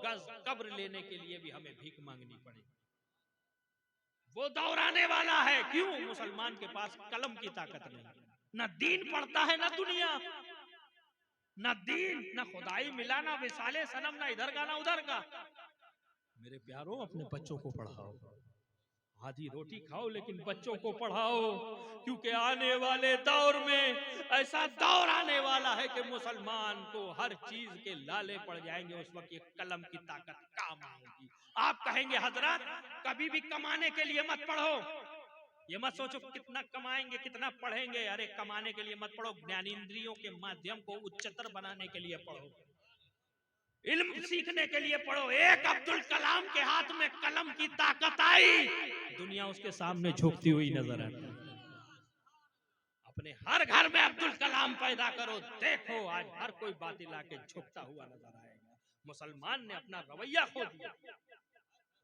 गज कब्र लेने के लिए भी हमें भीख मांगनी पड़ेगी। वो दौर आने वाला है। क्यों? मुसलमान के पास कलम की ताकत नहीं, न दीन पढ़ता है, न दुनिया, न दीन, न खुदाई मिला, न विसाले सनम, न इधर का न उधर का। मेरे प्यारों, अपने बच्चों को पढ़ाओ, आधी रोटी खाओ लेकिन बच्चों को पढ़ाओ, क्योंकि आने वाले दौर में ऐसा दौर आने वाला है कि मुसलमान को हर चीज के लाले पड़ जाएंगे। उस वक्त ये कलम की ताकत काम आएगी। आप कहेंगे हजरत कभी भी कमाने के लिए मत पढ़ो, ये मत सोचो कितना कमाएंगे कितना पढ़ेंगे। अरे कमाने के लिए मत पढ़ो, ज्ञानेंद्रियों के माध्यम को उच्चतर बनाने के लिए पढ़ो, इल्म सीखने के लिए पढ़ो। एक अब्दुल कलाम के हाथ में कलम की ताकत आई, दुनिया उसके सामने झुकती हुई नजर आती। अपने हर घर में अब्दुल कलाम पैदा करो, देखो आज हर कोई बातिल आके झुकता हुआ नजर आएगा। मुसलमान ने अपना रवैया खो दिया।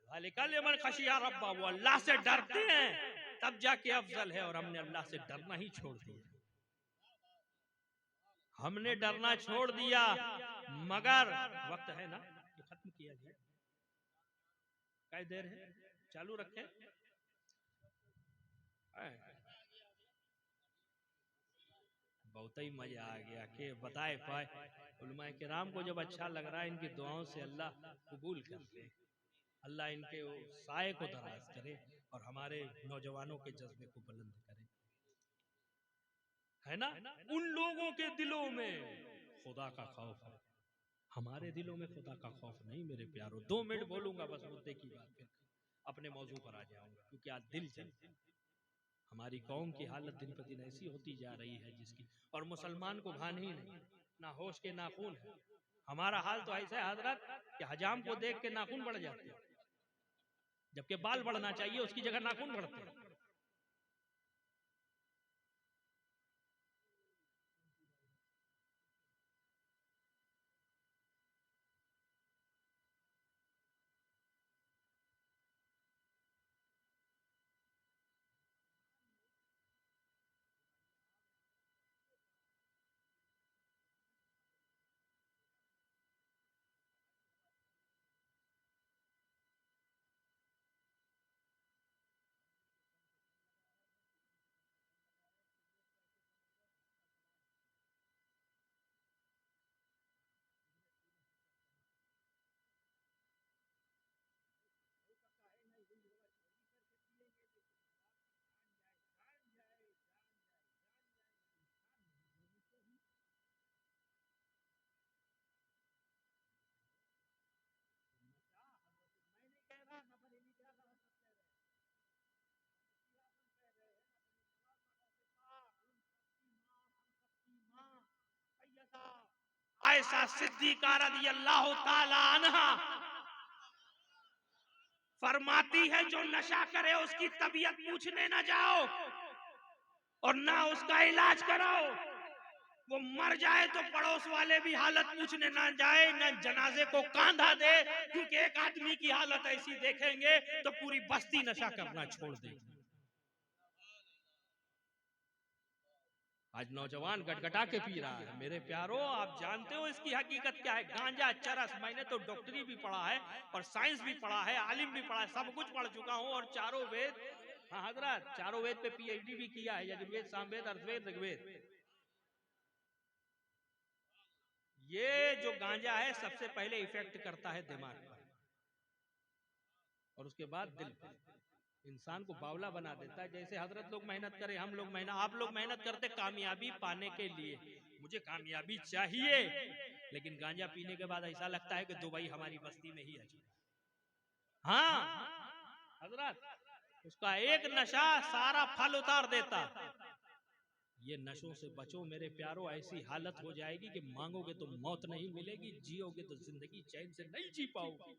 मन खशिया रब्बा, वो अल्लाह से डरते हैं तब जाके अफजल है, और हमने अल्लाह से डरना ही छोड़ दिया। हमने डरना छोड़ दिया। मगर वक्त है ना, ये खत्म किया जाए, क्या देर है, चालू रखें। बहुत ही मजा आ गया कि बताए पाए। उलमाए किराम को जब अच्छा लग रहा है, इनकी दुआओं से अल्लाह कबूल करते, अल्लाह इनके साए को दराज करे और हमारे नौजवानों के जज्बे को बुलंद करे, है ना। उन लोगों के दिलों में खुदा का खौफ है, हमारे दिलों में खुदा का खौफ नहीं। मेरे प्यारों, 2 मिनट बोलूंगा बस मुद्दे की बात, फिर अपने मौजू पर आ जाऊंगा, क्योंकि आज दिल चलता है। हमारी कौम की हालत दिन पर दिन ऐसी होती जा रही है जिसकी, और मुसलमान को भान ही नहीं, ना होश के नाखून है। हमारा हाल तो ऐसा है हजरत कि हजाम को देख के नाखून बढ़ जाते हैं, जबकि बाल बढ़ना चाहिए, उसकी जगह नाखून बढ़ते हैं। आयशा सिद्दीका रज़ियल्लाहु ताला अन्हा फरमाती है, जो नशा करे उसकी तबीयत पूछने ना जाओ और ना उसका इलाज कराओ। वो मर जाए तो पड़ोस वाले भी हालत पूछने ना जाए, ना जनाजे को कांधा दे, क्योंकि एक आदमी की हालत ऐसी देखेंगे तो पूरी बस्ती नशा करना छोड़ देगी। आज नौजवान गटगटा के पी रहा है। मेरे प्यारो, आप जानते हो इसकी हकीकत क्या है? गांजा, चरस। मैंने तो डॉक्टरी भी पढ़ा है और साइंस भी पढ़ा है, आलिम भी पढ़ा है, सब कुछ पढ़ चुका हूं और चारों वेद, हाँ हजरत, चारों वेद पे पीएचडी भी किया है, यजुर्वेद, सामवेद, अर्थवेद, ऋग्वेद। ये जो गांजा है सबसे पहले इफेक्ट करता है दिमाग पर और उसके बाद दिल पर, इंसान को बावला बना देता है। जैसे हजरत लोग मेहनत करें, हम लोग मेहनत, आप लोग मेहनत करते कामयाबी पाने के लिए, मुझे कामयाबी चाहिए, लेकिन गांजा पीने के बाद ऐसा लगता है कि दुबई हमारी बस्ती में ही है। हाँ हजरत, उसका एक नशा सारा फल उतार देता। ये नशों से बचो मेरे प्यारो, ऐसी हालत हो जाएगी कि मांगोगे तो मौत नहीं मिलेगी, जियोगे तो जिंदगी चैन से नहीं जी पाओगे।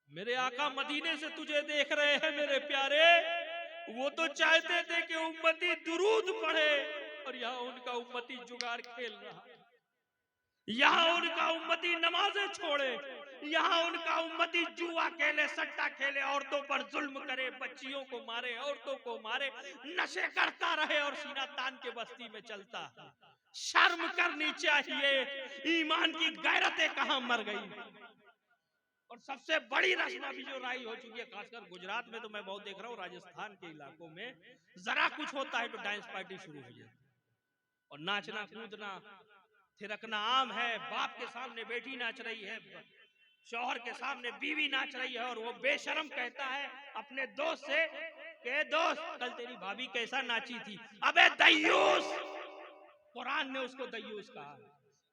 मेरे आका मदीने से तुझे देख रहे हैं मेरे प्यारे, वो तो चाहते थे कि उम्मती दुरूद पढ़े और यहाँ उनका उम्मती जुगाड़ खेल रहा है। यहाँ उनका उम्मती नमाजें छोड़े, यहाँ उनका उम्मती जुआ खेले, सट्टा खेले, औरतों पर जुल्म करे, बच्चियों को मारे, औरतों को मारे, नशे करता रहे और सीना तान के बस्ती में चलता। शर्म करनी चाहिए, ईमान की गैरतें कहां मर गई। और सबसे बड़ी रस्म अभी जो राई हो चुकी है, खासकर गुजरात में तो मैं बहुत देख रहा हूँ, राजस्थान के इलाकों में जरा कुछ होता है तो डांस पार्टी शुरू हो जाती और नाचना कूदना थिरकना आम है। बाप के सामने बेटी नाच रही है, शौहर के सामने बीवी नाच रही है और वो बेशरम कहता है अपने दोस्त से कि दोस्त, कल तेरी भाभी कैसा नाची थी। अबे दय्यूस, कुरान ने उसको दय्यूस कहा।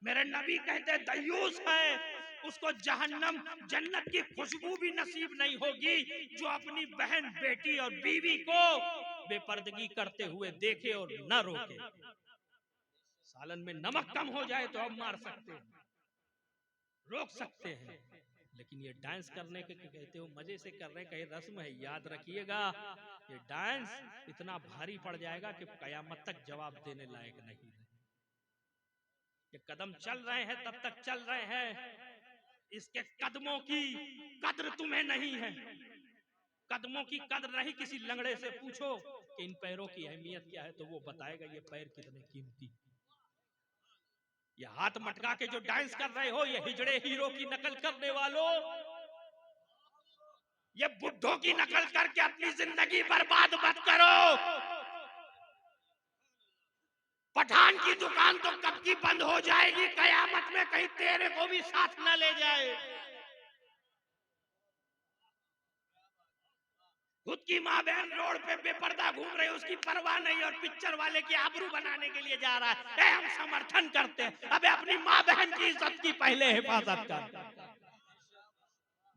मेरे नबी कहते दय्यूस है उसको जहन्नम, जन्नत की खुशबू भी नसीब नहीं होगी जो अपनी बहन, बेटी और बीवी को बेपर्दगी करते हुए देखे और न रोके। सालन में नमक कम हो जाए तो हम मार सकते हैं, रोक सकते हैं, लेकिन ये डांस करने के कहते हो मजे से कर रहे, कहीं रस्म है। याद रखिएगा, ये डांस इतना भारी पड़ जाएगा कि कयामत तक जवाब देने लायक नहीं है। ये कदम चल रहे हैं तब तक चल रहे हैं, इसके कदमों की कद्र तुम्हें नहीं है। कदमों की कद्र नहीं, किसी लंगड़े से पूछो कि इन पैरों की अहमियत क्या है तो वो बताएगा ये पैर कितने कीमती। ये हाथ मटका के जो डांस कर रहे हो, ये हिजड़े हीरो की नकल करने वालों, ये बुड्ढों की नकल करके अपनी जिंदगी बर्बाद मत करो। पठान की दुकान तो कब की बंद हो जाएगी, कयामत में कहीं तेरे को भी साथ न ले जाए। खुद की माँ बहन रोड पे बेपर्दा घूम रहे, उसकी परवाह नहीं और पिक्चर वाले की आबरू बनाने के लिए जा रहा है। हम समर्थन करते हैं, अबे अपनी माँ बहन की इज्जत की पहले हिफाजत कर।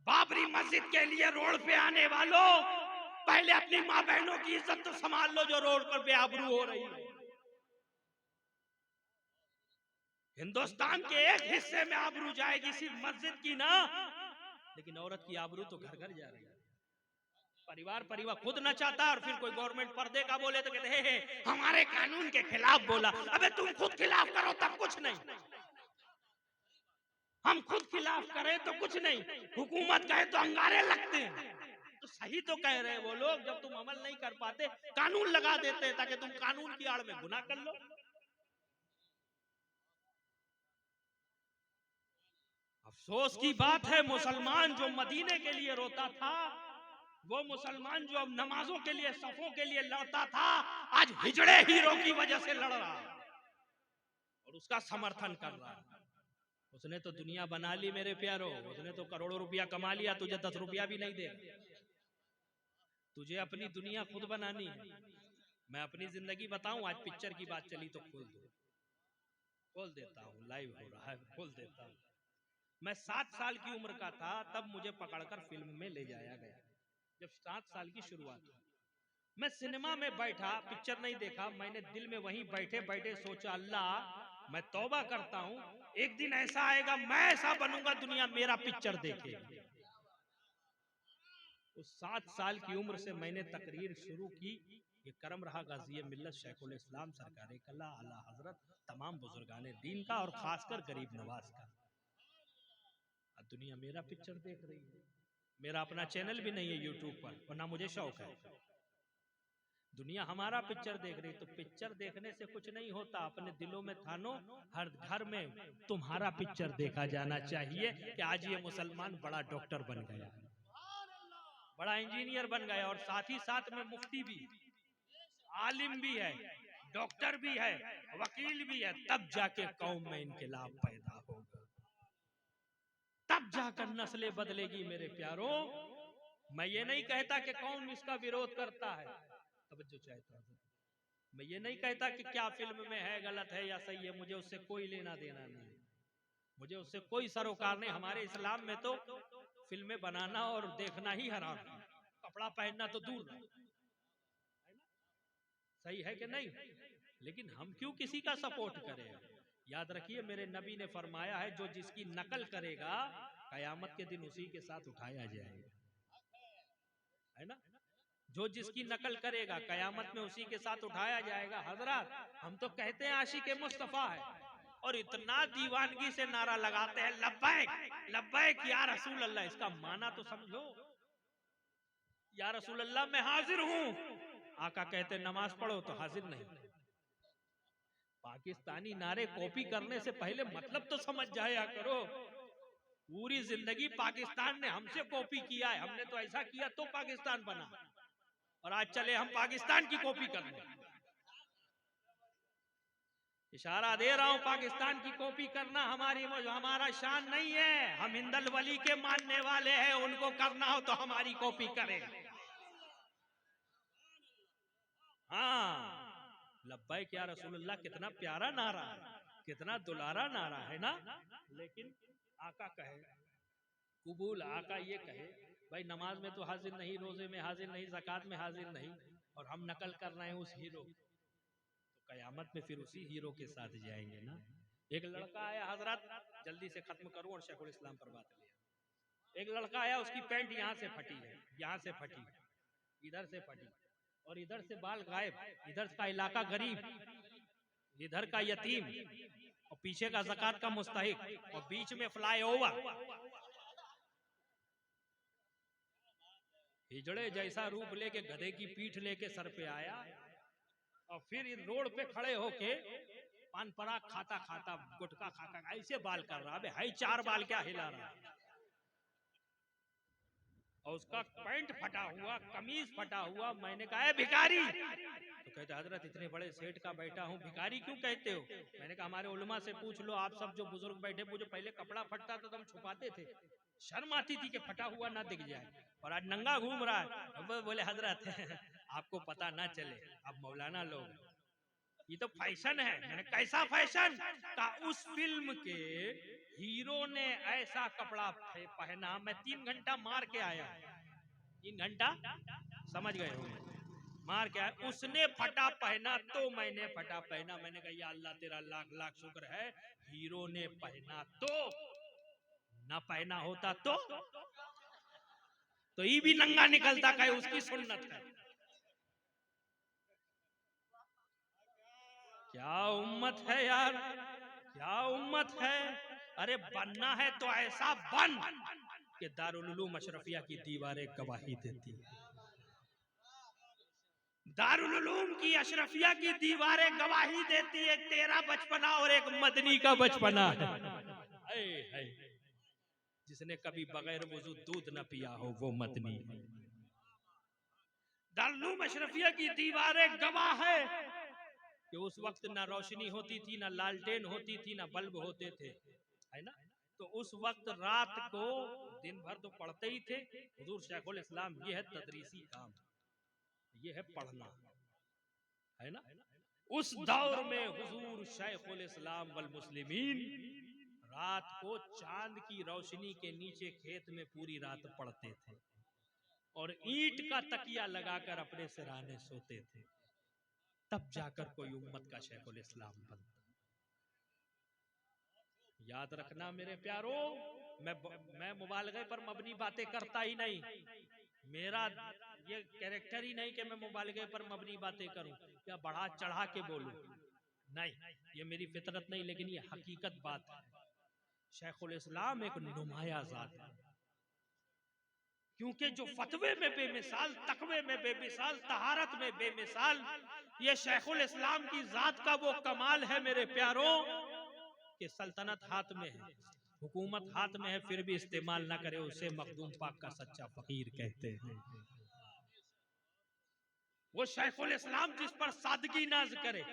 बाबरी मस्जिद के लिए रोड पे आने वालों, पहले अपनी माँ बहनों की इज्जत तो संभाल लो जो रोड पर बेआबरू हो रही है। हिंदुस्तान के एक हिस्से में आबरू जाएगी, सिर्फ मस्जिद की ना, लेकिन औरत की आबरू तो घर घर जा रही है। परिवार खुद न चाहता और फिर कोई गवर्नमेंट पर्दे का बोले तो कहते हैं हमारे कानून के खिलाफ बोला। अबे तुम खुद खिलाफ करो तब कुछ नहीं, हम खुद खिलाफ करें तो कुछ नहीं, हुकूमत कहे तो अंगारे लगते हैं। तो सही तो कह रहे हैं वो लोग, जब तुम अमल नहीं कर पाते कानून लगा देते हैं ताकि तुम कानून की आड़ में गुनाह कर लो। अफसोस की बात है, मुसलमान जो मदीने के लिए रोता था, वो मुसलमान जो अब नमाजों के लिए, सफों के लिए लड़ता था, आज हिजड़े हीरो की वजह से लड़ रहा है और उसका समर्थन कर रहा है। उसने तो दुनिया बना ली मेरे प्यारो, उसने तो करोड़ों रुपया कमा लिया, तुझे 10 रुपया भी नहीं दे। तुझे अपनी दुनिया खुद बनानी है। मैं अपनी जिंदगी बताऊं, आज पिक्चर की बात चली तो खोल देता हूं, लाइव हो रहा है, खोल देता हूं। मैं 7 साल की उम्र का था तब मुझे पकड़कर फिल्म में ले जाया गया। जब 7 साल की शुरुआत हुई, मैं सिनेमा में बैठा, पिक्चर नहीं देखा, मैंने दिल में वहीं बैठे बैठे सोचा, अल्लाह मैं तौबा करता हूं, एक दिन ऐसा आएगा मैं ऐसा बनूंगा दुनिया मेरा पिक्चर देखेगी। उस 7 साल की उम्र से मैंने तकरीर शुरू की। ये करम रहा गाज़ी मिल्लत शेखुल इस्लाम सरकार कला आला हजरत तमाम बुजुर्गाने दीन का और खासकर गरीब नवाज का। अब दुनिया मेरा पिक्चर देख रही है। मेरा अपना चैनल भी नहीं है यूट्यूब पर, और ना मुझे शौक है। दुनिया हमारा पिक्चर देख रही। तो पिक्चर देखने से कुछ नहीं होता, अपने दिलों में थानो हर घर में तुम्हारा पिक्चर देखा जाना चाहिए कि आज ये मुसलमान बड़ा डॉक्टर बन गया, बड़ा इंजीनियर बन गया, और साथ ही साथ में मुफ्ती भी, आलिम भी है, डॉक्टर भी है, वकील भी है। तब जाके कौम में इनकलाब पैदा होगा, तब जाकर नस्लें बदलेगी मेरे प्यारों। मैं ये नहीं कहता कि कौन इसका विरोध करता है, तवज्जो चाहता हूं। मैं ये नहीं कहता कि क्या फिल्म में है गलत है या सही है, मुझे उससे कोई लेना देना नहीं, मुझे उससे कोई सरोकार नहीं। हमारे इस्लाम में तो फिल्में बनाना और देखना ही हराम है, कपड़ा पहनना तो दूर रहा। सही है कि नहीं? लेकिन हम क्यों किसी का सपोर्ट करें? याद रखिए मेरे नबी ने फरमाया है, जो जिसकी नकल करेगा कयामत के दिन उसी के साथ उठाया जाएगा, है ना? जो जिसकी नकल करेगा कयामत में उसी के साथ उठाया जाएगा। हजरत, हम तो कहते हैं आशिक मुस्तफा है, और इतना दीवानगी से नारा लगाते हैं लब्बैक लब्बैक या रसूल अल्लाह। इसका माना तो समझो, या रसूल अल्लाह मैं हाजिर हूं। आका कहते नमाज पढ़ो तो हाजिर नहीं। पाकिस्तानी नारे कॉपी करने से पहले मतलब तो समझ जाया करो। पूरी जिंदगी पाकिस्तान ने हमसे कॉपी किया है, हमने तो ऐसा किया तो पाकिस्तान बना, और आज चले हम पाकिस्तान की कॉपी करने। इशारा दे रहा हूं, पाकिस्तान की कॉपी करना हमारा शान नहीं है। हम हिंदल वली के मानने वाले हैं, उनको करना हो तो हमारी कॉपी करें। हाँ, लब्बैक या रसूलुल्लाह कितना प्यारा नारा है, कितना दुलारा नारा है ना। लेकिन आका कहे कबूल, आका ये कहे भाई नमाज में तो हाजिर नहीं, रोजे में हाजिर नहीं, ज़कात में हाजिर नहीं, और हम नकल कर रहे हैं उस हीरो, तो कयामत में फिर उसी हीरो के साथ जाएंगे ना। एक लड़का आया, हजरत जल्दी से खत्म करूं और शेखुल इस्लाम पर बात लिया। एक लड़का आया, उसकी पैंट यहाँ से फटी है, यहाँ से फटी, इधर से फटी, और इधर से बाल गायब, इधर का इलाका गरीब, इधर का यतीम, और पीछे का ज़कात का मुस्तहिक, और बीच में फ्लाईओवर। हिजड़े जैसा रूप लेके, गधे की पीठ लेके सर पे आया, और फिर इन रोड पे खड़े होके पान पराग खाता खाता, गुटखा खाता ऐसे बाल कर रहा है। हाई 4 बाल क्या हिला रहा है, और उसका पैंट फटा हुआ, कमीज फटा हुआ। मैंने कहा भिखारी, तो कहते हजरत इतने बड़े सेठ का बैठा हूँ, भिखारी क्यों कहते हो? मैंने कहा हमारे उलमा से पूछ लो, आप सब जो बुजुर्ग बैठे, मुझे पहले कपड़ा फटता था तो हम छुपाते थे, शर्म आती थी कि फटा हुआ ना दिख जाए, और आज नंगा घूम रहा है। बोले हजरत आपको पता ना चले, आप मौलाना लोग, ये तो फैशन है। मैंने कैसा फैशन? का उस फिल्म के हीरो ने ऐसा कपड़ा पहना, मैं 3 घंटा मार के आया, 3 घंटा समझ गए होंगे, मार के आया। उसने फटा पहना तो मैंने फटा पहना। मैंने कहा या अल्लाह तेरा लाख लाख शुक्र है, हीरो ने पहना तो, ना पहना होता तो ये भी नंगा निकलता, कहे उसकी सुन्नत है। क्या उम्मत है यार, क्या उम्मत है। अरे बनना है तो ऐसा बन कि दारुल उलूम अशरफिया की दीवारें गवाही देती है। दारुल उलूम की अशरफिया की दीवारें गवाही देती है, तेरा बचपना और एक मदनी का बचपना है। जिसने कभी बगैर वुजू दूध न पिया हो वो मदनी है। दारुल उलूम अशरफिया की दीवारें गवाह है कि उस वक्त ना रोशनी होती थी, ना लालटेन होती थी, ना बल्ब होते थे, है ना। तो उस वक्त रात को, दिन भर तो पढ़ते ही थे। हुजूर शेखुल इस्लाम, ये है तदरीसी काम, ये है पढ़ना, है ना। उस दौर में हुजूर शेखुल इस्लाम वल मुस्लिमीन रात को चांद की रोशनी के नीचे खेत में पूरी रात पढ़ते थे, और ईंट का तकिया लगाकर अपने सिरहाने सोते थे। तब जाकर कोई उम्मत का शेखुल इस्लाम बनता। याद रखना मेरे प्यारो, मैं मुबालगे पर मबनी बातें करता ही नहीं। मेरा ये कैरेक्टर ही नहीं कि मैं मुबालगे पर मबनी बातें करूं या बढ़ा चढ़ा के बोलूं, नहीं, ये मेरी फितरत नहीं, लेकिन ये हकीकत बात है। शेखुल इस्लाम एक नुमाया जात है, क्योंकि जो फतवे में बेमिसाल, तकवे में बेमिसाल, तहारत में बेमिसाल, ये शेखुल इस्लाम की जात का वो कमाल है मेरे प्यारों कि सल्तनत हाथ में है, हुकूमत हाथ में है, फिर भी इस्तेमाल ना करे, उसे मखदूम पाक का सच्चा फकीर कहते हैं। वो शेखुल इस्लाम जिस पर सादगी नाज करे,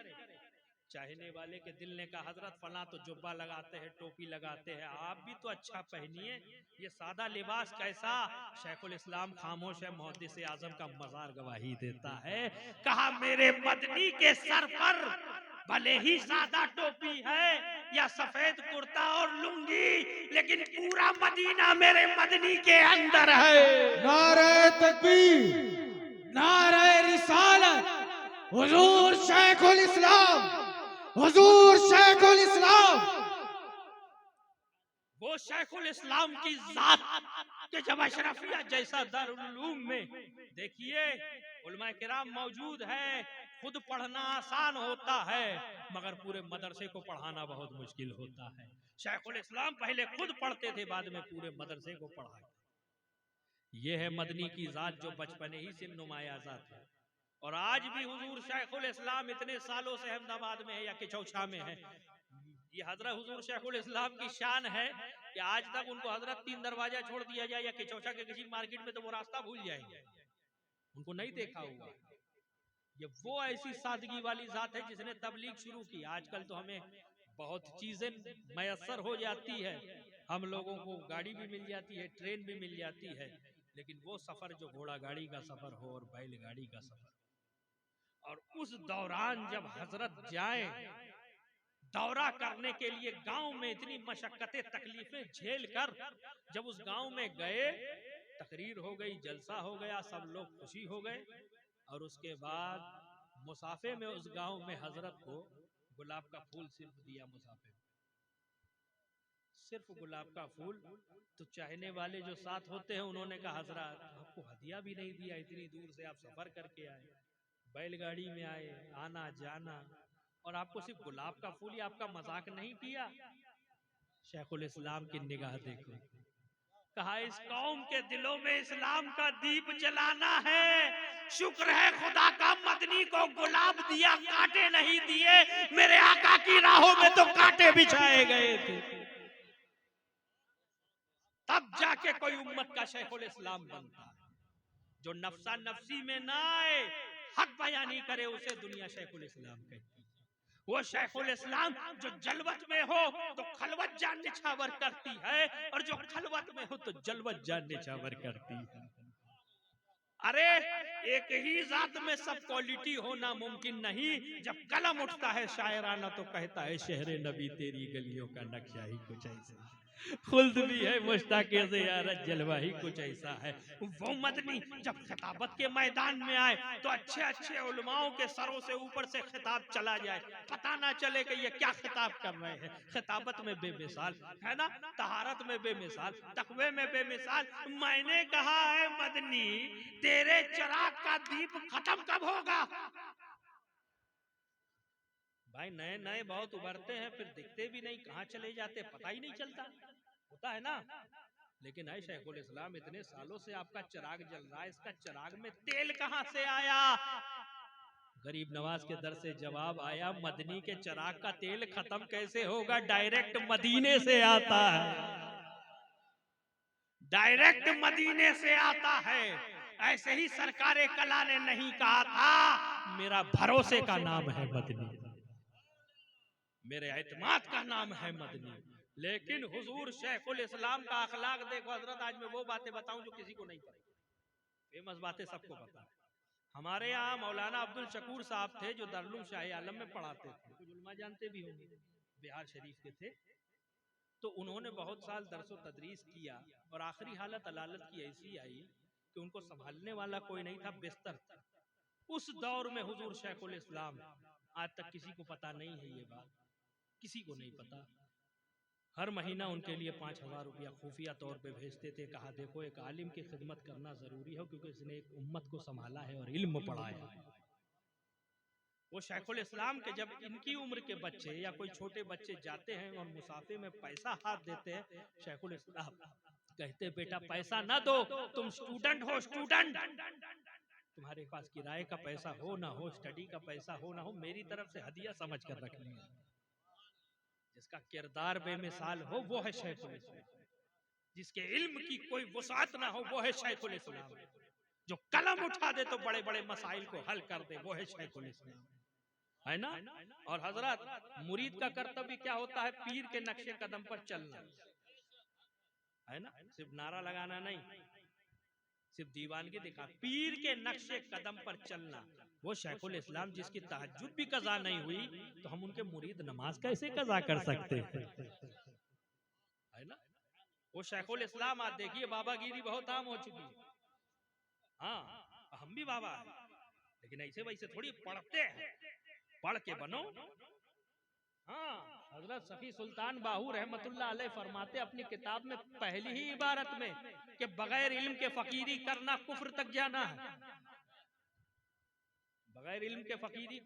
चाहने वाले के दिल ने कहा हजरत फला तो जुब्बा लगाते हैं, टोपी लगाते हैं, आप भी तो अच्छा पहनिए, ये सादा लिबास कैसा। शेखुल इस्लाम खामोश है, मुहद्दिस आजम का मजार गवाही देता है। कहा मेरे मदनी के सर पर भले ही सादा टोपी है या सफेद कुर्ता और लुंगी, लेकिन पूरा मदीना मेरे मदनी के अंदर है। नारे तकबीर, नारे रिसालत, हुजूर शेखुल इस्लाम, हुजूर शेखुल इस्लाम। वो शेखुल इस्लाम की जात के जब अशरफिया जैसा दारुल उलूम में देखिए उलमाए किराम मौजूद है, खुद पढ़ना आसान होता है मगर पूरे मदरसे को पढ़ाना बहुत मुश्किल होता है। शेखुल इस्लाम पहले खुद पढ़ते थे, बाद में पूरे मदरसे को पढ़ाए। ये है मदनी की जात जो बचपने ही से नुमाया जात है। और आज भी हुजूर शेखुल इस्लाम इतने सालों से अहमदाबाद में है या किचौछा में है, ये हजरत हुजूर शेखुल इस्लाम की शान है कि आज तक उनको हजरत 3 दरवाजा छोड़ दिया जाए या किचौछा के किसी मार्केट में तो वो रास्ता भूल जाएंगे, उनको नहीं देखा हुआ। ये वो ऐसी सादगी वाली जात है जिसने तबलीग शुरू की। आजकल तो हमें बहुत चीजें मयसर हो जाती है, हम लोगों को गाड़ी भी मिल जाती है, ट्रेन भी मिल जाती है, लेकिन वो सफर जो घोड़ा गाड़ी का सफर हो और बैलगाड़ी का सफर, और उस दौरान जब हजरत जाए दौरा करने के लिए गांव में इतनी मशक्कतें तकलीफें झेल कर जब उस गांव में गए, तकरीर हो गई, जलसा हो गया, सब लोग खुशी हो गए, और उसके बाद मुसाफे में उस गांव में हजरत को गुलाब का फूल सिर्फ दिया, मुसाफे में सिर्फ गुलाब का फूल। तो चाहने वाले जो साथ होते हैं उन्होंने कहा हजरत आपको हदिया भी नहीं दिया, इतनी दूर से आप सफर करके आए, बैलगाड़ी में आए, आना जाना, और आपको सिर्फ गुलाब का फूल ही, आपका मजाक नहीं किया। शेखुल इस्लाम की निगाह देखो, कहा इस कौम के दिलों में इस्लाम का दीप जलाना है, शुक्र है खुदा का मदनी को गुलाब दिया, कांटे नहीं दिए, मेरे आका की राहों में तो कांटे बिछाए गए थे। तब जाके कोई उम्मत का शेखुल इस्लाम बनता है। जो नफसा नफसी में ना आए, हक बयानी करे, उसे दुनिया शेखुल इस्लाम कहती है। वो शेखुल इस्लाम जो जलवत में हो तो खलवत जान निछावर करती है, और जो खलवत में हो तो जलवत जान निछावर करती है। अरे एक ही जात में सब क्वालिटी होना मुमकिन नहीं। जब कलम उठता है शायराना तो कहता है शहरे नबी तेरी गलियों का नक्शा ही कुछ ऐसा, खुल्द भी है मुश्ताके ज़ियारत, जलवा ही कुछ ऐसा है। वो मदनी जब खिताबत के मैदान में आए तो अच्छे अच्छे उलमाओं के सरों से ऊपर से खिताब चला जाए, पता ना चले कि ये क्या खिताब कर रहे हैं। खिताबत में बेमिसाल है ना, तहारत में बेमिसाल, तकवे में बेमिसाल। मैंने कहा है मदनी तेरे चिराग का दीप खत्म कब होगा? भाई नए नए बहुत उभरते हैं, फिर दिखते भी नहीं, कहाँ चले जाते पता ही नहीं चलता, होता है ना। लेकिन है शेखुल इस्लाम इतने सालों से आपका चिराग जल रहा है, इसका चिराग में तेल कहां से आया? गरीब नवाज के दर से जवाब आया, मदनी के चिराग का तेल खत्म कैसे होगा, डायरेक्ट मदीने से आता है, डायरेक्ट मदीने से आता है। ऐसे ही सरकारे कला ने नहीं कहा था मेरा भरोसे का नाम है मदनी, मेरे एतमाद का नाम है मदनी। लेकिन हुजूर शेखुल इस्लाम का अखलाक देखो हजरत, आज मैं वो बातें बताऊं जो किसी को नहीं पता, फेमस बातें सबको पता है। हमारे यहाँ मौलाना अब्दुल शकूर साहब थे जो दारुल शाही आलम में पढ़ाते थे, कुछ उलमा जानते भी होंगे, बिहार शरीफ के थे। तो उन्होंने बहुत साल दरसो तदरीस किया और आखिरी हालत अलालत की ऐसी आई कि उनको संभालने वाला कोई नहीं था, बिस्तर था। उस दौर में हुजूर शेखुल इस्लाम, आज तक किसी को पता नहीं है ये बात, किसी को नहीं पता, हर महीना उनके लिए 5,000 रुपया खुफिया तौर पे भेजते थे। कहा देखो एक आलिम की खिदमत करना जरूरी है क्योंकि इसने एक उम्मत को संभाला है और इल्म पढ़ाया है। वो शेखुल इस्लाम के जब इनकी उम्र के बच्चे या कोई छोटे बच्चे जाते हैं और मुसाफे में पैसा हाथ देते हैं, शेखुल इस्लाम कहते बेटा पैसा ना दो, तुम स्टूडेंट हो, स्टूडेंट, तुम्हारे पास किराए का पैसा हो ना हो, स्टडी का पैसा हो ना हो, मेरी तरफ से हदिया समझ कर रख लिया। जिसका किरदार बेमिसाल हो वो है शेखुल इस्लाम, जिसके इल्म की कोई वसात ना हो वो है शेखुल इस्लाम, जो कलम उठा दे तो बड़े बड़े मसाइल को हल कर दे वो है शेखुल इस्लाम, है ना। और हजरत मुरीद का कर्तव्य क्या होता है? पीर के नक्शे कदम पर चलना, है ना। सिर्फ नारा लगाना नहीं, सिर्फ दीवानगी दिखा, पीर के नक्शे कदम पर चलना। वो शेखुल इस्लाम जिसकी तहज्जुद भी कज़ा नहीं हुई तो हम उनके मुरीद नमाज कैसे कज़ा कर सकते हैं, है ना। वो शेखुल इस्लाम आज देखिए बाबागिरी बहुत आम हो चुकी है। हाँ हम भी बाबा है, लेकिन ऐसे वैसे थोड़ी पढ़ते हैं, पढ़ के बनो। हाँ हजरत सफी सुल्तान बाहू रहमतुल्लाह अलैह फरमाते अपनी किताब में पहली ही इबारत में कि बगैर इल्म के फकीरी करना कुफ्र तक जाना है। बगैर इल्म के फकीरी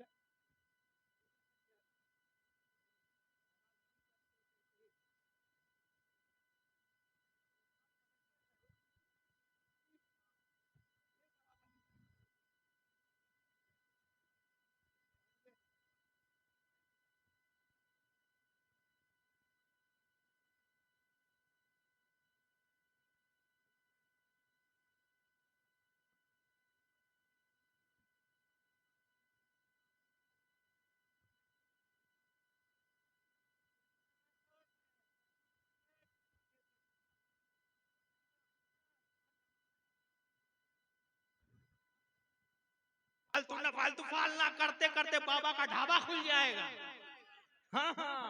फालतू ना फालतू फालना करते करते बाबा का ढाबा खुल जाएगा। हाँ हाँ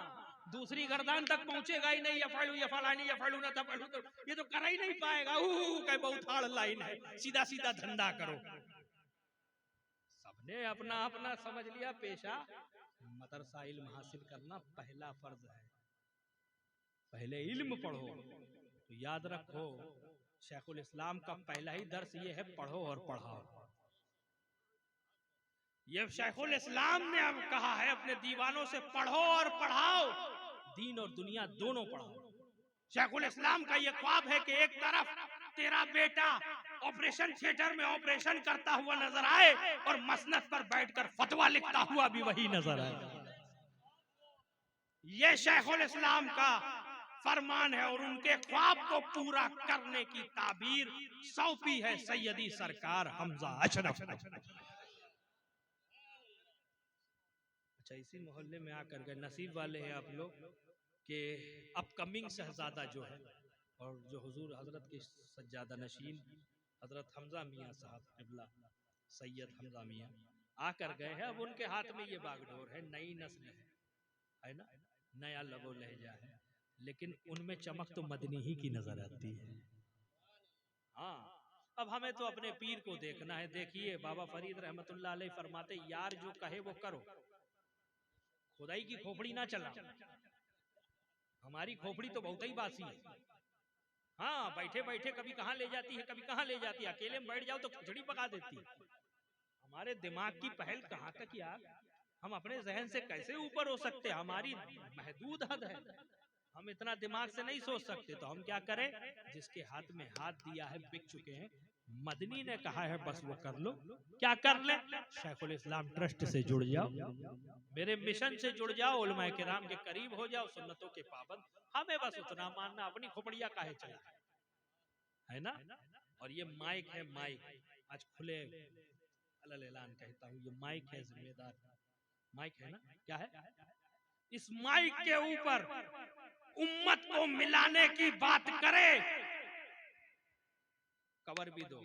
दूसरी गर्दान तक पहुंचेगा ही नहीं। ये फलानी ये फलू ना था फलू तो ये तो कर ही नहीं पाएगा। कहीं बहुत हार्ड लाइन है, सीधा सीधा धंधा करो। सबने अपना अपना समझ लिया पेशा। मदरसा इल्म हासिल करना पहला फर्ज है। पहले इल्म पढ़ो। तो याद रखो शेखुल इस्लाम का पहला ही दर्स ये है, पढ़ो और पढ़ाओ। ये शेखुल इस्लाम ने अब कहा है अपने दीवानों से, पढ़ो और पढ़ाओ, दीन और दुनिया दोनों पढ़ाओ। शेखुल इस्लाम का ये ख्वाब है कि एक तरफ तेरा बेटा ऑपरेशन थिएटर में ऑपरेशन करता हुआ नजर आए और मसनद पर बैठकर फतवा लिखता हुआ भी वही नजर आए। ये शेखुल इस्लाम का फरमान है और उनके ख्वाब को पूरा करने की ताबीर सौंपी है सैयदी सरकार हमजा अशरफ। अच्छा इसी मोहल्ले में आकर गए, नसीब वाले हैं आप लोग कि अपकमिंग शहजादा जो है और जो हुजूर हजरत के सज्जादा नशीन हजरत हमजा मियाँ साहब क़िबला सैयद हमजा मियाँ आकर गए हैं। अब उनके हाथ में ये बागडोर है, नई नस्ल है ना, नया लबो लहजा है, लेकिन उनमें चमक तो मदनी ही की नजर आती है। हाँ अब हमें तो अपने पीर को देखना है। देखिए बाबा फरीद रहमतुल्लाह अलैह फरमाते, यार जो कहे वो करो, खुदाई की खोपड़ी ना चला। हमारी खोपड़ी तो बहुत ही बासी है। हाँ बैठे बैठे कभी कहाँ ले जाती है, कभी कहाँ ले जाती है। अकेले में बैठ जाओ तो खिचड़ी पका देती है। हमारे दिमाग की पहल कहाँ तक यार, हम अपने जहन से कैसे ऊपर हो सकते? हमारी महदूद हद है, हम इतना दिमाग से नहीं सोच सकते। तो हम क्या करें? जिसके हाथ में हाथ दिया है बिक चुके हैं, मदनी ने कहा है बस वो कर लो। क्या कर ले? शेखुल इस्लाम ट्रस्ट से जुड़ जाओ, मेरे मिशन से जुड़ जाओ, उलमाए किराम के करीब हो जाओ, सुन्नतों के पाबंद। हमें बस उतना मानना, अपनी खोपड़िया काहे चला है ना। और ये माइक है, माइक आज खुले अलल ऐलान कहता हूँ, ये माइक है, जिम्मेदार माइक है ना। क्या है? इस माइक के ऊपर उम्मत को मिलाने की बात करे, कवर भी दो,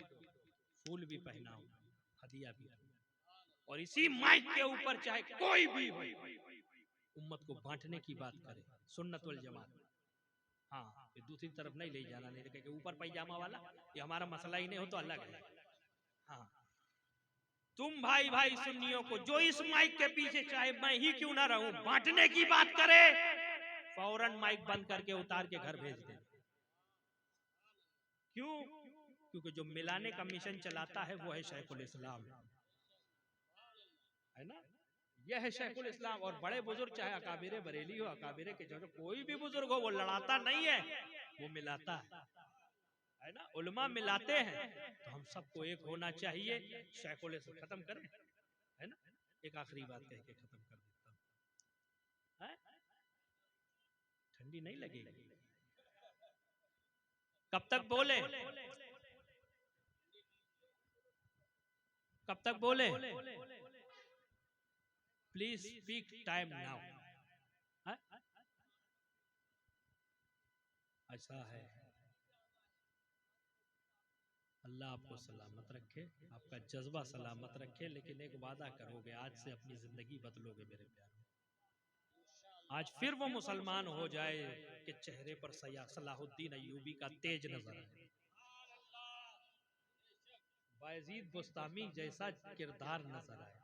फूल भी पहनाओ, हदिया भी, और इसी माइक के ऊपर चाहे कोई भी हो उम्मत को बांटने की बात करे, सुन्नत वल जमात। हाँ ये दूसरी तरफ नहीं ले जाना, नहीं कि ऊपर पैजामा वाला, ये हमारा मसला ही नहीं हो तो अलग है। हाँ तुम भाई भाई सुन्नियों को जो इस माइक के पीछे चाहे मैं ही क्यों ना रहूं, बांटने की बात करे, फौरन माइक बंद करके उतार के घर भेज दे। क्यों? क्योंकि जो मिलाने का मिशन चलाता है वो है शेखुल इस्लाम, है ना? यह है शेखुल इस्लाम। और बड़े बुजुर्ग चाहे अकाबिरे बरेली हो, अकाबिरे के जो कोई भी बुजुर्ग हो, वो लड़ाता नहीं है, वो मिलाता है ना? उलमा मिलाते हैं। तो हम सबको एक होना चाहिए। शेखुल इस्लाम खत्म करें, है ना? एक आखिरी बात कह के खत्म कर देता हूं। ठंडी नहीं लगेगी? कब तक बोले? कब तक बोले? Please speak time now. ऐसा है। अल्लाह आपको सलामत रखे, आपका जज्बा सलामत रखे। लेकिन एक वादा करोगे, आज से अपनी जिंदगी बदलोगे मेरे प्यारे। आज फिर वो मुसलमान हो जाए कि चेहरे पर सलाहुद्दीन अय्यूबी का तेज नजर आए, बायजीद बुस्तामी जैसा किरदार नजर आए,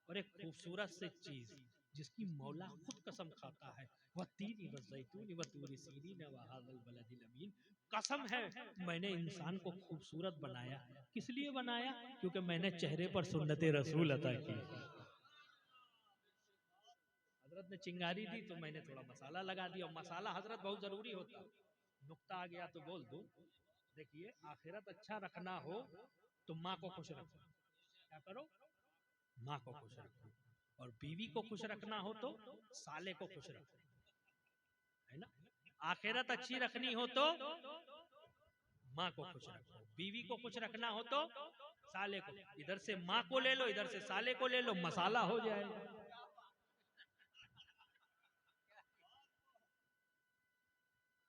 और एक खूबसूरत से चीज जिसकी मौला खुद कसम खाता है, वत्तीनी वज़ैतूनी वतूरी सीनीन वहाज़ल बलदिल अमीन। कसम है मैंने इंसान को खूबसूरत बनाया। किस लिए बनाया? क्योंकि मैंने चेहरे पर सुन्नते रसूल अता की। हजरत ने चिंगारी दी तो मैंने थोड़ा मसाला लगा दिया। मसाला हजरत बहुत जरूरी होता। नुक्ता आ गया तो बोल दूं। देखिए, आखिरत अच्छा रखना हो तो माँ को खुश रखो। क्या करो? माँ को खुश रखो। और बीवी को खुश रखना हो तो साले को खुश रखो, है ना? आखिरत अच्छी रखनी हो तो माँ को खुश रखो, बीवी को खुश रखना हो तो साले को। इधर से माँ को ले लो, इधर से साले को ले लो, मसाला हो जाएगा।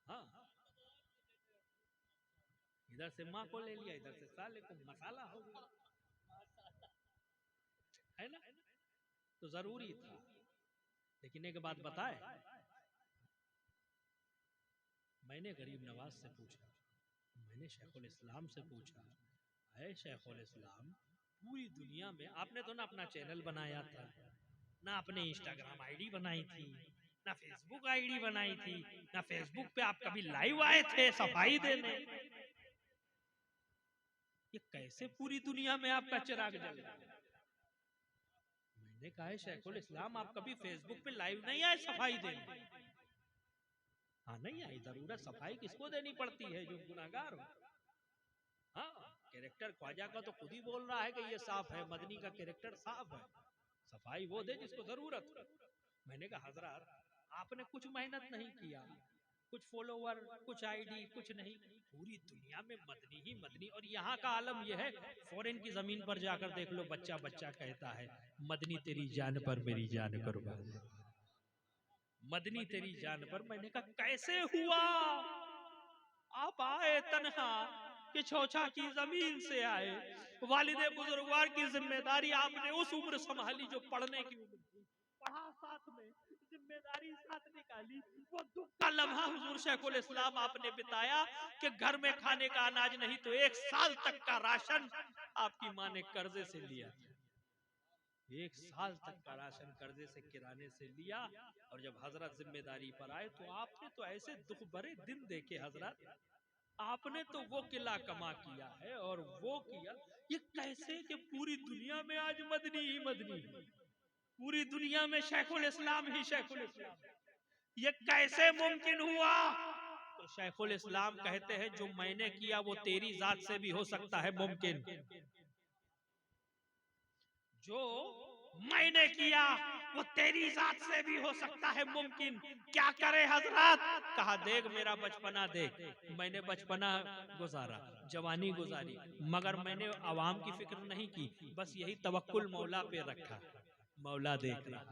हाँ, इधर से माँ को ले लिया, इधर से साले को, मसाला हो गया, है ना? तो जरूरी था। लेकिन एक बात बताए, मैंने गरीब नवाज से पूछा, मैंने शेखुल इस्लाम से पूछा, है शेखुल इस्लाम, पूरी दुनिया में आपने तो ना अपना चैनल बनाया था, ना अपने इंस्टाग्राम आईडी बनाई थी, ना फेसबुक आईडी बनाई थी, ना फेसबुक पे आप कभी लाइव आए थे सफाई देने। ये कैसे पूरी दुनिया में आपका चिराग जल रहा है? मैंने कहा है शेखुल इस्लाम, आप कभी फेसबुक पे लाइव नहीं आए सफाई देने? हाँ, नहीं आई। जरूरत सफाई किसको देनी पड़ती है? जो गुनाहगार हो। हाँ, कैरेक्टर ख्वाजा का तो खुद ही बोल रहा है कि ये साफ है, मदनी का कैरेक्टर साफ है, सफाई वो दे जिसको जरूरत हो। मैंने कहा हजरत, आपने कुछ मेहनत नहीं किया, कुछ फॉलोवर, कुछ आईडी, कुछ नहीं, पूरी दुनिया में मदनी ही मदनी। और यहाँ का आलम यह है, फॉरेन की जमीन पर जाकर देख लो, बच्चा बच्चा कहता है मदनी तेरी जान पर मेरी जान कुर्बान, मदनी तेरी जान पर। मैंने कहा कैसे हुआ? आप आए तन्हा कि छोछा की जमीन से आए, वालिदे बुजुर्गवार की जिम्मेदारी आपने उस उम्र संभाली जो पढ़ने की उम्र थी, पढ़ा साथ में, जिम्मेदारी साथ निकाली। वो दुख का लम्हा हुजूर शेखुल इस्लाम आपने बिताया कि घर में खाने का अनाज नहीं तो 1 साल तक का राशन आपकी माँ ने कर्जे से लिया। 1 साल तक का राशन कर्जे से, किराने से लिया। और जब हजरत जिम्मेदारी पर आए तो आपने तो ऐसे दुख भरे दिन देखे हजरत, आपने तो वो किला कमा किया है और वो किया। ये कैसे कि पूरी दुनिया में आज मदनी ही मदनी, पूरी दुनिया में शेखुल इस्लाम ही शेखुल इस्लाम, ये कैसे मुमकिन हुआ? तो शेखुल इस्लाम कहते हैं जो मैंने किया वो तेरी जात से भी हो सकता है मुमकिन, जो मैंने किया वो तेरी जात से भी हो सकता है मुमकिन। क्या करे हजरत? कहा देख मेरा बचपना देख, मैंने बचपना गुजारा, जवानी गुजारी, मगर मैंने आवाम की फिक्र नहीं की, बस यही तवक्कुल मौला पे रखा। मौला देख रहा,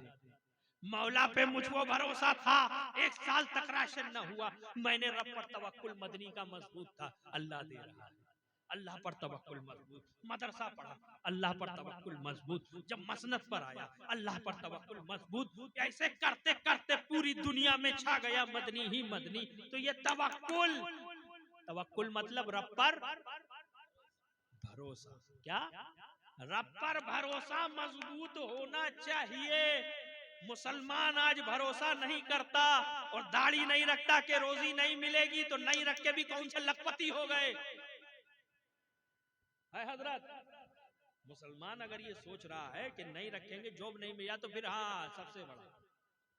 मौला पे मुझको भरोसा था। 1 साल तक राशन न हुआ, मैंने रब पर तवक्कुल, मदनी का मजबूत था, अल्लाह दे रहा है, अल्लाह पर तवक्कुल मजबूत। मदरसा पढ़ा, अल्लाह पर तवक्कुल मजबूत। जब मसनद पर आया, अल्लाह पर तवक्कुल मजबूत। ऐसे करते करते पूरी दुनिया में छा गया मदनी ही मदनी। तो ये तवक्कुल, तवक्कुल मतलब रब पर भरोसा। क्या? रब पर भरोसा मजबूत होना चाहिए। मुसलमान आज भरोसा नहीं करता और दाढ़ी नहीं रखता कि रोजी नहीं मिलेगी, तो नहीं रख के भी कौन से लखपति हो गए है हजरत। मुसलमान अगर ये सोच रहा है कि नहीं रखेंगे जॉब नहीं मिला तो फिर हाँ सबसे बड़ा,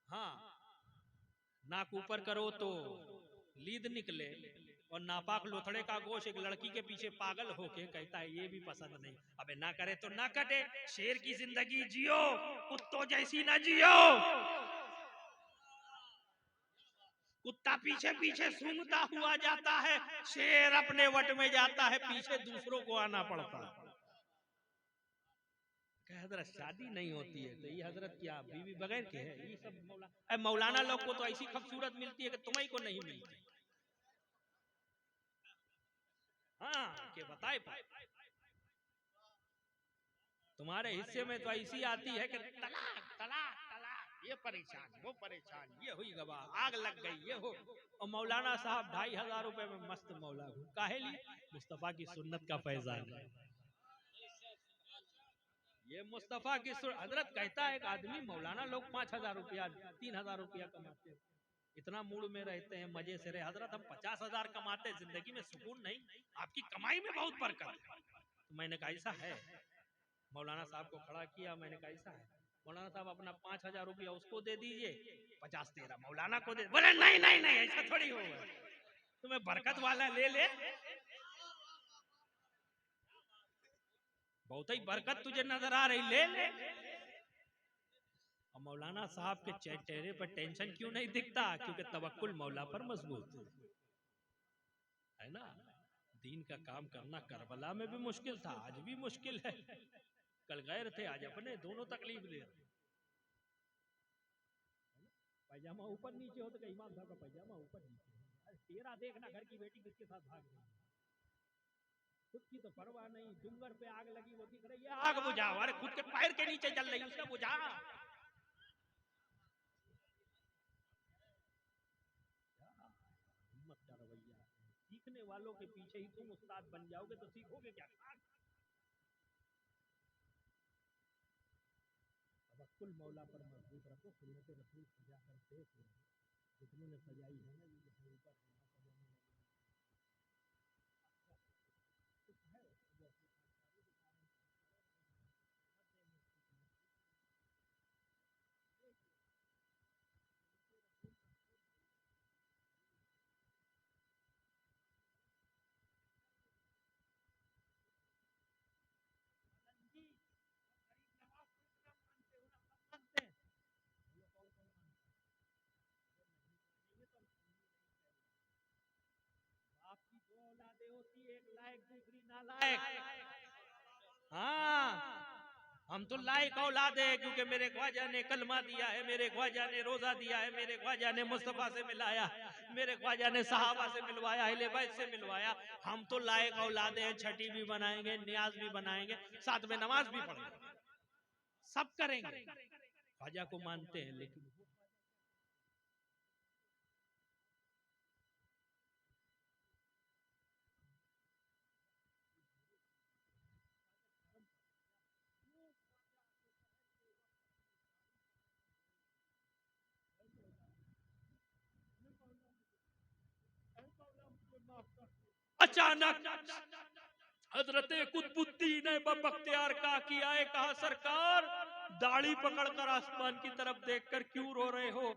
हाँ नाक ऊपर करो तो लीद निकले, और नापाक लोथड़े का गोश एक लड़की के पीछे पागल होके कहता है ये भी पसंद नहीं। अबे ना करे तो ना कटे, शेर की जिंदगी जियो, कुत्तों जैसी ना जियो। कुत्ता पीछे पीछे सूंघता हुआ जाता है, शेर अपने वट में जाता है, पीछे दूसरों को आना पड़ता है। हजरत शादी नहीं होती है तो ये हजरत क्या बीवी बगैर के है? ये सब मौलाना लोग को तो ऐसी खूबसूरत मिलती है कि तुम्हें को नहीं मिलती। हाँ के बताए तुम्हारे हिस्से में तो ऐसी आती है कि तलाक तलाक तलाक, ये परेशान वो परेशान, ये हुई गवाह, आग लग गई, ये हो। और मौलाना साहब 2500 रुपए में मस्त मौला काहे लिए? मुस्तफा की सुन्नत का फैजान है। ये मुस्तफा की हजरत कहता है एक आदमी, मौलाना लोग 5000 रुपया 3000 रुपया कमाते हैं, इतना मूड में रहते हैं, मजे से रहे। हजरत हम 50,000 कमाते हैं, जिंदगी में सुकून नहीं, आपकी कमाई में बहुत बरकत है। तो मैंने कहा ऐसा है, मौलाना साहब को खड़ा किया, मैंने कहा ऐसा है, मौलाना साहब अपना 5000 रुपया उसको दे दीजिए, 50 13 मौलाना को दे। बोले नहीं नहीं नहीं ऐसा थोड़ी होगा, तुम्हें बरकत वाला ले ले, बहुत ही बरकत तुझे नजर आ रही, ले ले। और मौलाना साहब के चेहरे पर टेंशन क्यों नहीं दिखता? क्योंकि तवक्कुल मौला पर मजबूत है ना। दीन का काम करना करबला में भी मुश्किल था, आज भी मुश्किल है। कल गैर थे, आज अपने, दोनों तकलीफ दे रहे। पैजामा ऊपर नीचे हो तो इमाम साहब का पैजामा ऊपर नीचे, तेरा देखना घर की बेटी किसके साथ भाग रही, खुद की तो परवाह नहीं। डूंगर पे आग लगी वो दिख रही है, आग बुझाओ, अरे खुद के पैर के नीचे जल रही उसका बुझा। हिम्मत का रवैया, सीखने वालों के पीछे ही तुम उस्ताद बन जाओगे तो सीखोगे क्या? तवक्कुल मौला पर मजबूत रखो, सुन्नत रसूल सजा कर देख लो, जितनों ने सजाई है ना ये ऊपर औलादे होती है, एक लायक दूसरी नालायक। हाँ हम तो लायक औलादे हैं क्योंकि मेरे ख्वाजा ने कलमा दिया है, मेरे ख्वाजा ने रोजा दिया है, मेरे ख्वाजा ने मुस्तफा से मिलाया, मेरे ख्वाजा ने सहाबा से मिलवाया, अहले बैत से मिलवाया। हम तो लायक औलादे हैं, छठी भी बनाएंगे, नियाज भी बनाएंगे, साथ में नमाज भी पढ़ेंगे, सब करेंगे। ख्वाजा को मानते हैं लेकिन अचानक हजरत कुतुबुद्दीन बख्तियार का किया है, कहा सरकार दाढ़ी पकड़कर आसमान की तरफ देखकर क्यों रो रहे हो?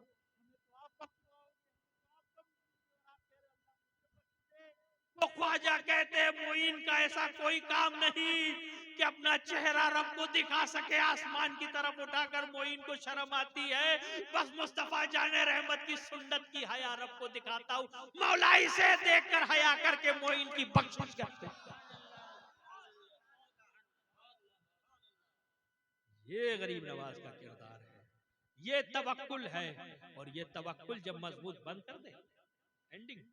तो ख्वाजा कहते हैं मोइन का ऐसा कोई काम नहीं कि अपना चेहरा रब को दिखा सके, आसमान की तरफ उठाकर मोइन को शर्म आती है, बस मुस्तफा जाने रहमत की सुन्नत की हया रब को दिखाता हूँ, मौला इसे देखकर हया करके मोइन की बख्शिश करते। ये गरीब नवाज का किरदार है, ये तवक्कुल है, और ये तवक्कुल जब मजबूत बंद कर दे एंडिंग।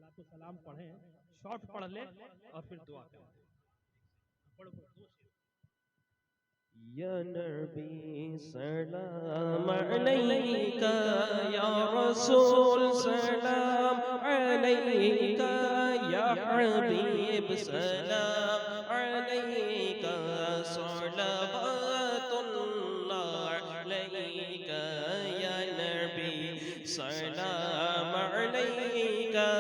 सलातो सलाम पढ़े, शॉर्ट पढ़ ले और फिर दुआ करें। या नबी सलाम अलैका, या रसूल सलाम अलैका, या हबीब सलाम अलैका, सलावतुल्लाह अलैका, या नबी सलाम अलैका,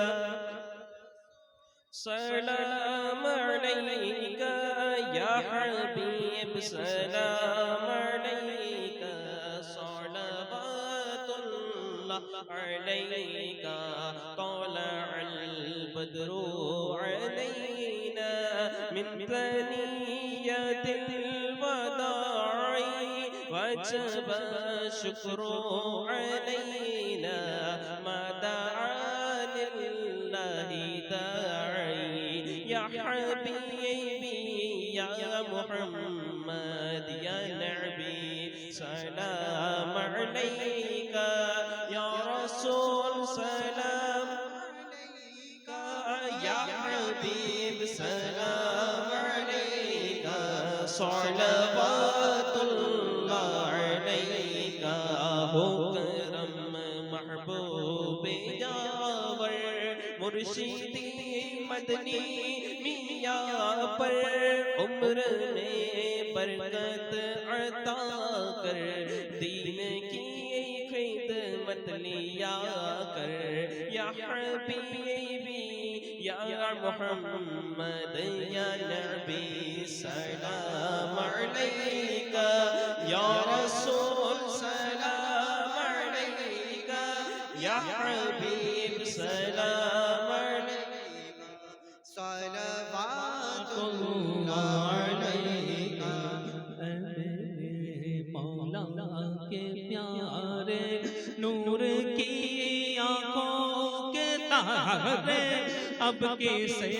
सलाम अलैका, या हबीब सलाम अलैका, सलावतुल्लाह अलैका, तलअल बद्रु अलैना मिन तनियतिल वदाई, वजब शुक्रु अलैना मा दआ लिल्लाहि दाई, या हबीबी या मुहम्मद, या नबी सलाम अलैका, या रसूल सलाम अलैका, या हबीब सलाम अलैका, सलावतुल्लाह अलैका, हो करम महबूब यावर, मुर्शिदी मदनी मियां पर, उम्र में बरकत अता कर, दीन की खिदमत लिया कर, या हबीबी या मुहम्मद, या नबी सलाम अलैका, या रसूल सलाम अलैका, या हबीब सलाम अलैका, सलावतुल्लाह अलैका। मौला के प्यारे नूर की आंखों के तारे, अब कैसे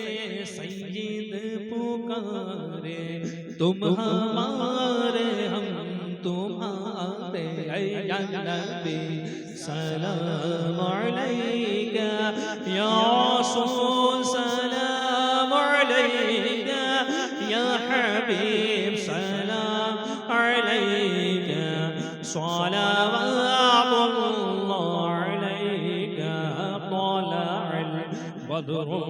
सैयद पुकारे, तुम हमारे हम तुम्हारे, या नबी सलाम अलैका, या रसूल सलाम अलैका, या हबीब सलाम अलैका, सलावतुल्लाह अलैका, तलअल बद्रु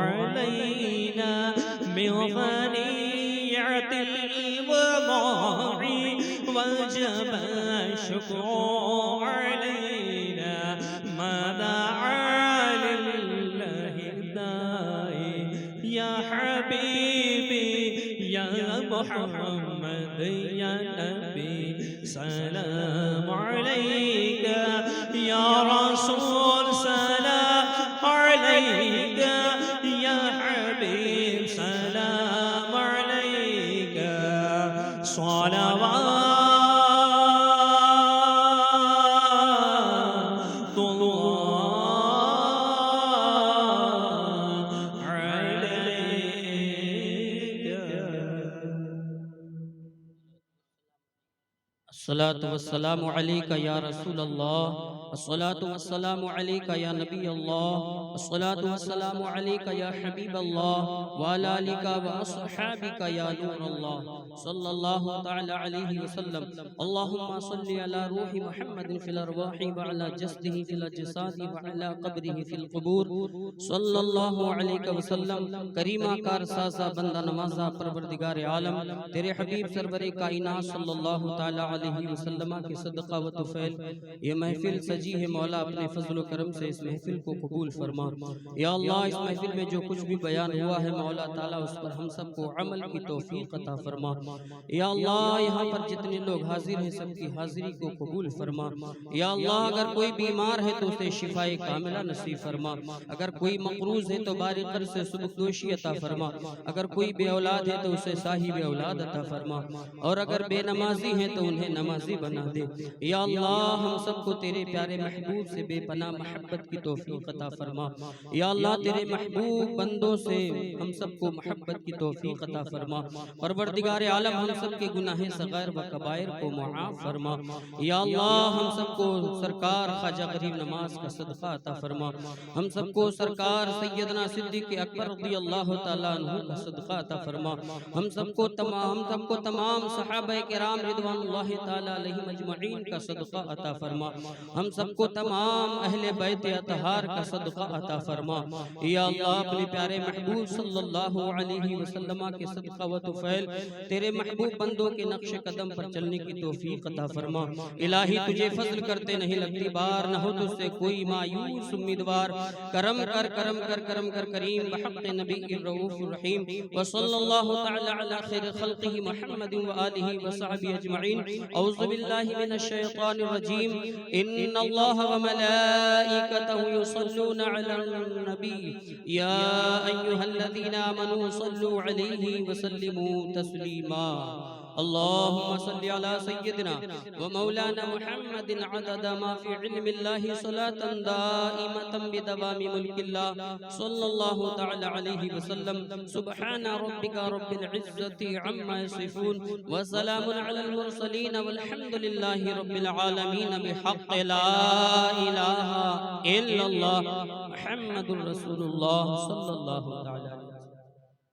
अलैना मिन तनियतिल वदाई, वजब शुक्रु अलैना मा दआ लिल्लाहि दाई, या हबीबी या मुहम्मद, या नबी सलाम अलैका, या रसूल सलाम अलैका, या हबीब सलाम अलैका, सलावतुल्लाह अलैका। अस्सलातु वस्सलामु अलैका या रसूल अल्लाह, अस्सलातु वस्सलामु अलैका या नबी अल्लाह, अस्सलातु वस्सलामु अलैका या हबीब अल्लाह, व अला आलिका व अस्हाबिका या नूर अल्लाह, सल्लल्लाहु तआला अलैहि वसल्लम। अल्लाहुम्मा सल्लि अला रूहि मुहम्मदिन फिल अरवाहि व अला जस्दिही फिल अजसादी व अला क़ब्रिही फिल क़ुबूर, सल्लल्लाहु अलैहि वसल्लम। करीमा कार साजा बंदा नवाजा परवरदिगार आलम, तेरे हबीब सरवरे कायनात सल्लल्लाहु तआला अलैहि वसल्लम के सदका व तुफैल ये महफिल सजी है मौला, अपने फजल करम से इस महफिल को कबूल फरमा। या अल्लाह, इस महफिल में जो कुछ भी बयान हुआ है मौला ताला उस पर हम सबको अमल की तौफीक अता फरमा। या अल्लाह, यहाँ पर जितने लोग हाजिर हैं सबकी हाजिरी को कबूल फरमा। या अल्लाह, अगर कोई बीमार है तो उसे शिफाए कामिला नसीब फरमा, अगर कोई मकरूज है तो बारिकर से सुबकदोशी अता फरमा, अगर कोई बे औलाद है तो उसे साहिब औलाद अता फरमा, और अगर बेनमाजी है तो उन्हें नमाजी बना दे। या अल्लाह हम सबको तेरे प्यारे महबूब से बेपनाह मोहब्बत की तौफीक अता फरमा। या अल्लाह तेरे महबूब बंदों से हम सबको मोहब्बत की तौफीक अता फरमा। परवरदिगार आलम हम सबके गुनाह सगैर व कबायर को मुआफ फरमा। या अल्लाह हम सबको सरकार ख्वाजा गरीब नवाज का सदका अता फरमा। हम सबको सरकार सैयदना सिद्दीक़ अकबर रज़ियल्लाहु तआला अन्हु का सदका अता फरमा। हम सबको तमाम सहाबाए किराम रिदवानुल्लाहि तआला अलैहिम अजमईन का सदका अता फरमा। हम सबको तमाम अहले बैत अतहार का सदका अता फरमा। या अल्लाह अपने प्यारे महबूब सल्लल्लाहु अलैहि वसल्लम के सदका व तुफैल तेरे महबूब बंदों के नक्श कदम पर चलने की तौफीक अता फरमा। इलाही तुझे फजल करते नहीं लगती बार, न हो तुझसे कोई मायूस उम्मीदवार। करम कर करीम बहक़ नबी रऊफ़ुर रहीम व सल्लल्लाहु तआला अला खैर खल्क़िही मुहम्मद व आलिहि व सहबिही अजमईन। औज़ु बिल्लाहि मिनश शैतानिर रजीम। इन्नल्लाह व मलाइकतहु युसल्लूना अलन नबी या अय्युहल्लज़ीना आमनू सल्लू अलैहि व सल्लिमू तस्लीमा। अल्लाहुम्मा सल्लि अला सय्यिदिना व मौलाना मुहम्मदिन अदद मा फी इल्मिल्लाहि सलातन दाइमतन बिदवामी मुल्किल्लाह सल्लल्लाहु तआला अलैहि वसल्लम। सुब्हाना रब्बिका रब्बिल इज्जति अम्मा यसिफून व सलामुन अलल मुरसलीन वल्हम्दुलिल्लाहि रब्बिल आलमीन बिहक़्क़ि ला इलाहा इल्लल्लाह मुहम्मदुर रसूलुल्लाह सल्लल्लाहु तआला